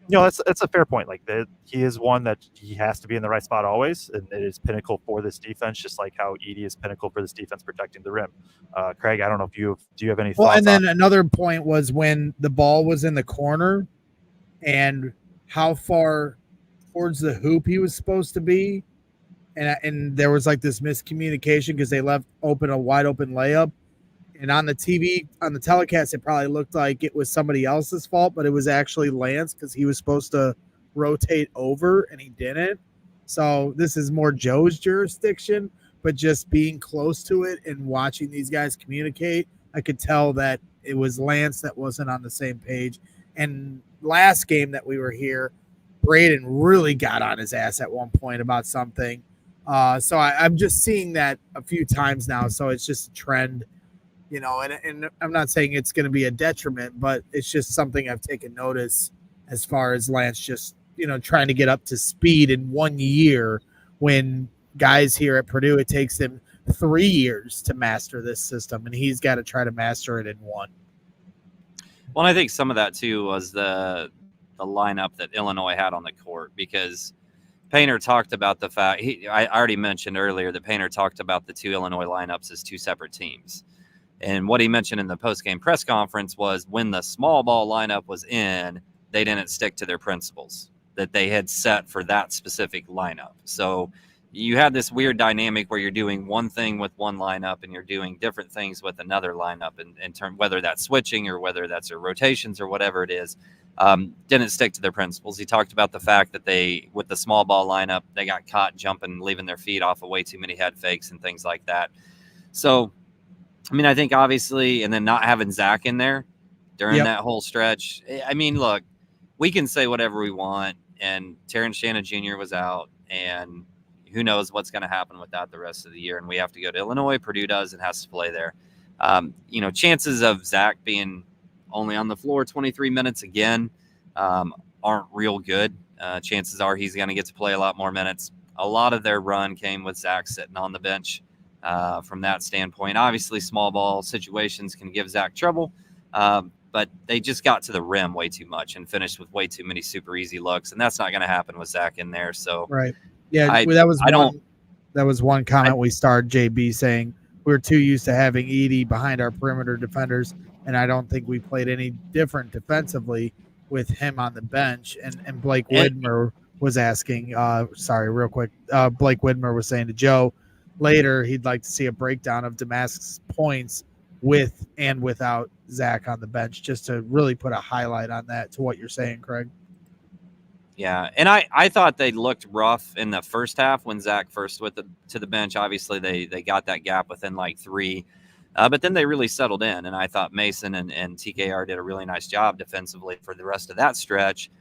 that's a fair point. Like he is one that he has to be in the right spot always, and it is pinnacle for this defense, just like how Edie is pinnacle for this defense protecting the rim. Kraig, I don't know if do you have any thoughts? Well, and then another point was when the ball was in the corner, and how far towards the hoop he was supposed to be, and there was like this miscommunication because they left open a wide open layup. And on the TV, on the telecast, it probably looked like it was somebody else's fault, but it was actually Lance because he was supposed to rotate over and he didn't. So this is more Joe's jurisdiction, but just being close to it and watching these guys communicate, I could tell that it was Lance that wasn't on the same page. And last game that we were here, Braden really got on his ass at one point about something. So I'm just seeing that a few times now. So it's just a trend. And I'm not saying it's going to be a detriment, but it's just something I've taken notice as far as Lance just, trying to get up to speed in 1 year when guys here at Purdue, it takes them 3 years to master this system, and he's got to try to master it in one. Well, I think some of that too was the lineup that Illinois had on the court, because Painter talked about the fact I already mentioned earlier that Painter talked about the two Illinois lineups as two separate teams. And what he mentioned in the post-game press conference was when the small ball lineup was in, they didn't stick to their principles that they had set for that specific lineup. So you had this weird dynamic where you're doing one thing with one lineup and you're doing different things with another lineup, in terms whether that's switching or whether that's their rotations or whatever it is, didn't stick to their principles. He talked about the fact that with the small ball lineup, they got caught jumping, leaving their feet off of way too many head fakes and things like that. So, I think obviously, and then not having Zach in there during that whole stretch. Look, we can say whatever we want, and Terrence Shannon Jr. was out, and who knows what's going to happen with that the rest of the year. And we have to go to Illinois. Purdue does and has to play there. Chances of Zach being only on the floor 23 minutes again aren't real good. Chances are he's going to get to play a lot more minutes. A lot of their run came with Zach sitting on the bench. From that standpoint, obviously small ball situations can give Zach trouble, but they just got to the rim way too much and finished with way too many super easy looks, and that's not going to happen with Zach in there. So right, yeah, that was one comment we started JB saying we're too used to having Edie behind our perimeter defenders, and I don't think we played any different defensively with him on the bench. And Blake Widmer was asking, real quick, Blake Widmer was saying to Joe later he'd like to see a breakdown of Damascus points with and without Zach on the bench, just to really put a highlight on that to what you're saying, Kraig. Yeah, and I thought they looked rough in the first half when Zach first went to the bench. Obviously, they got that gap within like 3, but then they really settled in, and I thought Mason and TKR did a really nice job defensively for the rest of that stretch,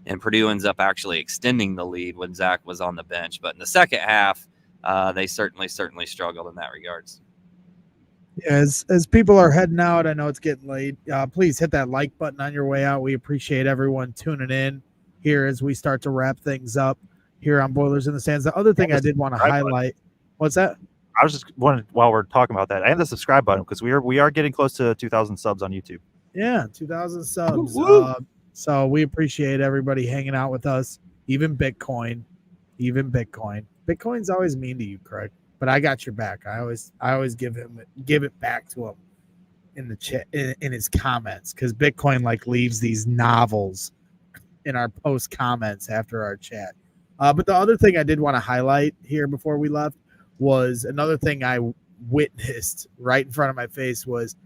and Purdue ends up actually extending the lead when Zach was on the bench. But in the second half, they certainly struggled in that regards. As people are heading out, I know it's getting late. Please hit that like button on your way out. We appreciate everyone tuning in here as we start to wrap things up here on Boilers in the Stands. The other thing I did want to highlight, what's that? I was just wanted, while we're talking about that, and the subscribe button, because we are getting close to 2,000 subs on YouTube. Yeah, 2,000 subs. Woo! So we appreciate everybody hanging out with us. Even Bitcoin. Bitcoin's always mean to you, Kraig, but I got your back. I always give it back to him. in the chat in his comments, because Bitcoin like leaves these novels in our post comments after our chat. But the other thing I did want to highlight here before we left was another thing I witnessed right in front of my face was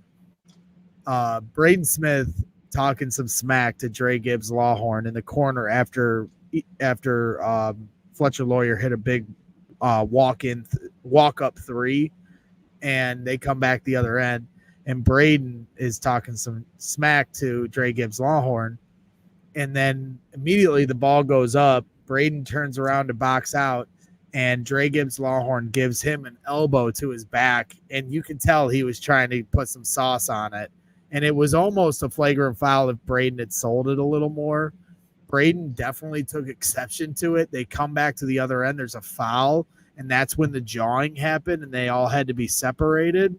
Braden Smith talking some smack to Dre Gibbs Lawhorn in the corner after Fletcher Lawyer hit a big walk up three, and they come back the other end, and Braden is talking some smack to Dre Gibbs Lawhorn, and then immediately the ball goes up. Braden turns around to box out, and Dre Gibbs Lawhorn gives him an elbow to his back, and you can tell he was trying to put some sauce on it. And it was almost a flagrant foul if Braden had sold it a little more. Braden definitely took exception to it. They come back to the other end. There's a foul, and that's when the jawing happened, and they all had to be separated.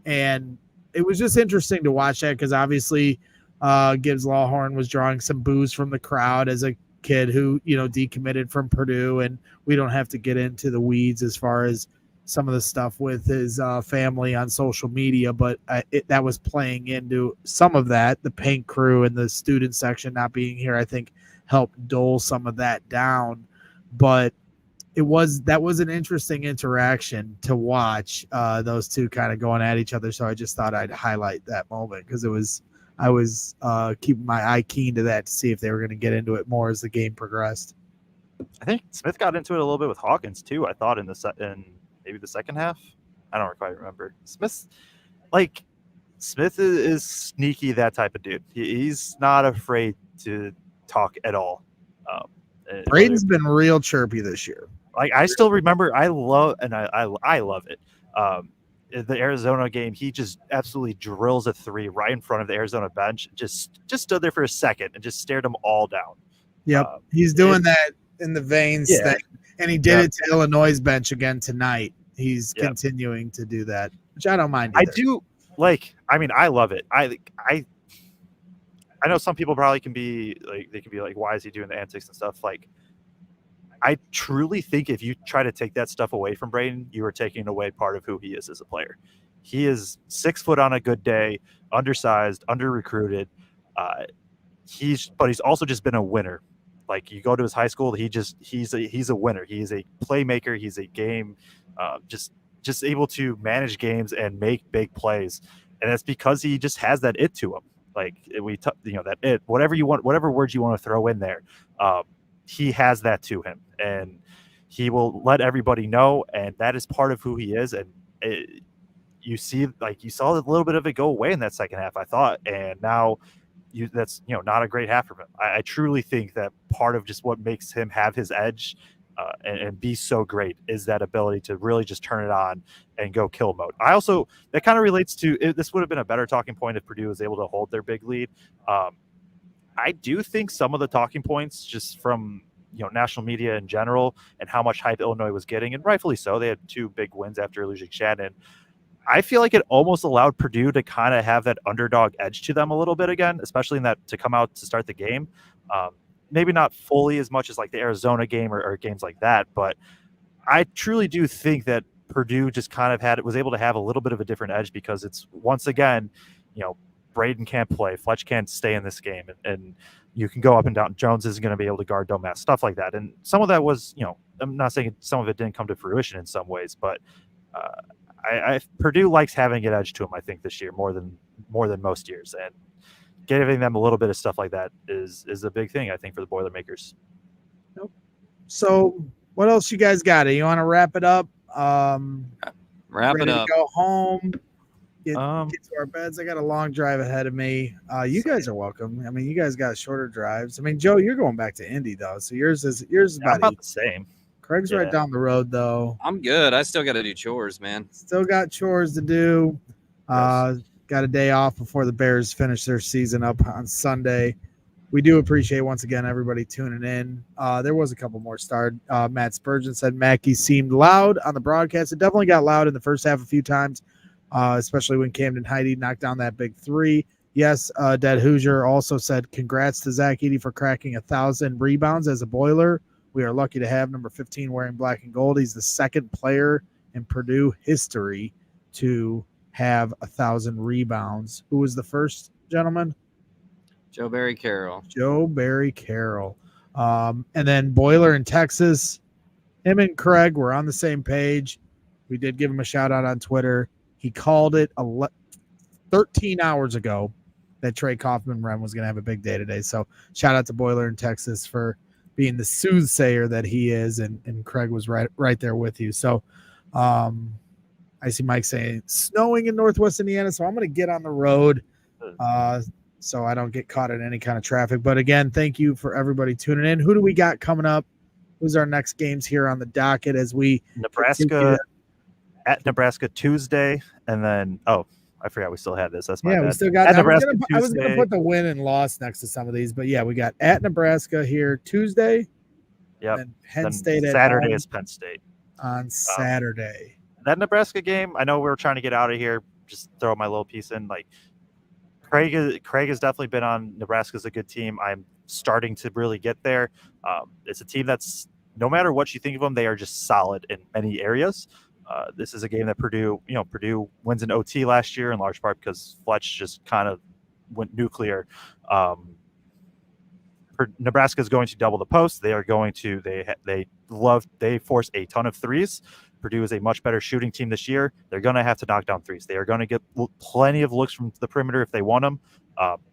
And it was just interesting to watch that because obviously Gibbs Lawhorn was drawing some boos from the crowd as a kid who, decommitted from Purdue, and we don't have to get into the weeds as far as some of the stuff with his family on social media, but that was playing into some of that. The paint crew and the student section not being here, I think, helped dull some of that down. But that was an interesting interaction to watch, those two kind of going at each other. So I just thought I'd highlight that moment because I was keeping my eye keen to that to see if they were going to get into it more as the game progressed. I think Smith got into it a little bit with Hawkins too. I thought in maybe the second half. I don't quite remember. Smith is sneaky, that type of dude. He's not afraid to talk at all. Braden's been real chirpy this year. Like I still remember, I love it. The Arizona game, he just absolutely drills a three right in front of the Arizona bench. Just stood there for a second and just stared them all down. Yep, he's doing that in the veins thing. And he did it to Illinois' bench again tonight. He's continuing to do that, which I don't mind either. I do I love it. I know some people probably can be like, why is he doing the antics and stuff? Like, I truly think if you try to take that stuff away from Braden, you are taking away part of who he is as a player. He is 6 foot on a good day, undersized, under recruited. He's also just been a winner. Like, you go to his high school, he's a winner. He is a playmaker. He's a game, just able to manage games and make big plays, and that's because he just has that it to him. Like that it, whatever you want, whatever words you want to throw in there, he has that to him, and he will let everybody know, and that is part of who he is. And you saw a little bit of it go away in that second half, I thought, and now. That's not a great half from him. I truly think that part of just what makes him have his edge and be so great is that ability to really just turn it on and go kill mode. That kind of relates to this would have been a better talking point if Purdue was able to hold their big lead. I do think some of the talking points just from national media in general and how much hype Illinois was getting, and rightfully so, they had 2 big wins after losing Shannon. I feel like it almost allowed Purdue to kind of have that underdog edge to them a little bit again, especially in that to come out to start the game. Maybe not fully as much as like the Arizona game or games like that, but I truly do think that Purdue just kind of was able to have a little bit of a different edge because it's once again, Braden can't play, Fletch can't stay in this game, and you can go up and down. Jones isn't going to be able to guard Domas, stuff like that. And some of that was, I'm not saying some of it didn't come to fruition in some ways, but Purdue likes having an edge to them, I think, this year more than most years, and giving them a little bit of stuff like that is a big thing, I think, for the Boilermakers. Nope. So what else you guys got? You want to wrap it up? Wrap it up. Go home. Get to our beds. I got a long drive ahead of me. You guys are welcome. I mean, you guys got shorter drives. I mean, Joe, you're going back to Indy though, so yours is about the same. Craig's right down the road, though. I'm good. I still got to do chores, man. Still got chores to do. Got a day off before the Bears finish their season up on Sunday. We do appreciate, once again, everybody tuning in. There was a couple more starred. Matt Spurgeon said Mackey seemed loud on the broadcast. It definitely got loud in the first half a few times, especially when Camden Heide knocked down that big 3. Yes, Dead Hoosier also said congrats to Zach Edey for cracking 1,000 rebounds as a Boiler. We are lucky to have number 15 wearing black and gold. He's the second player in Purdue history to have 1,000 rebounds. Who was the first gentleman? Joe Barry Carroll. Joe Barry Carroll. And then Boiler in Texas, him and Kraig were on the same page. We did give him a shout out on Twitter. He called it 13 hours ago that Trey Kaufman-Renn was going to have a big day today. So shout out to Boiler in Texas for being the soothsayer that he is. And Kraig was right there with you. So I see Mike saying snowing in Northwest Indiana. So I'm going to get on the road so I don't get caught in any kind of traffic. But again, thank you for everybody tuning in. Who do we got coming up? Who's our next games here on the docket as we Nebraska at Nebraska Tuesday, and then I forgot we still had this. That's my bad. We still got. At I Nebraska was gonna put the win and loss next to some of these, but yeah, we got at Nebraska here Tuesday. Yep. And Penn State at Saturday home is Penn State on Saturday. That Nebraska game, I know we were trying to get out of here. Just throw my little piece in. Like Kraig has definitely been on. Nebraska's a good team. I'm starting to really get there. It's a team that's, no matter what you think of them, they are just solid in many areas. This is a game that Purdue wins in OT last year in large part because Fletch just kind of went nuclear. Nebraska is going to double the post. They are going to they force a ton of threes. Purdue is a much better shooting team this year. They're going to have to knock down threes. They are going to get plenty of looks from the perimeter if they want them.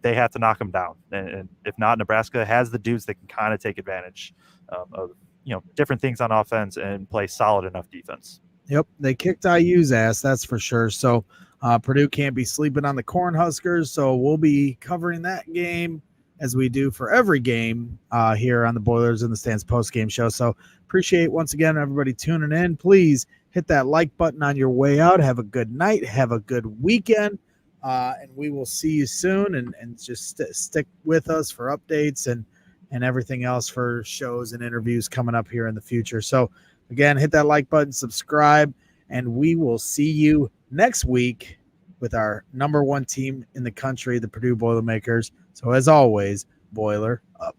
They have to knock them down, and if not, Nebraska has the dudes that can kind of take advantage of different things on offense and play solid enough defense. Yep, they kicked IU's ass, that's for sure. So Purdue can't be sleeping on the Cornhuskers, so we'll be covering that game as we do for every game here on the Boilers in the Stands post-game show. So appreciate, once again, everybody tuning in. Please hit that like button on your way out. Have a good night. Have a good weekend. And we will see you soon. And just stick with us for updates and everything else for shows and interviews coming up here in the future. So, again, hit that like button, subscribe, and we will see you next week with our number one team in the country, the Purdue Boilermakers. So, as always, Boiler up.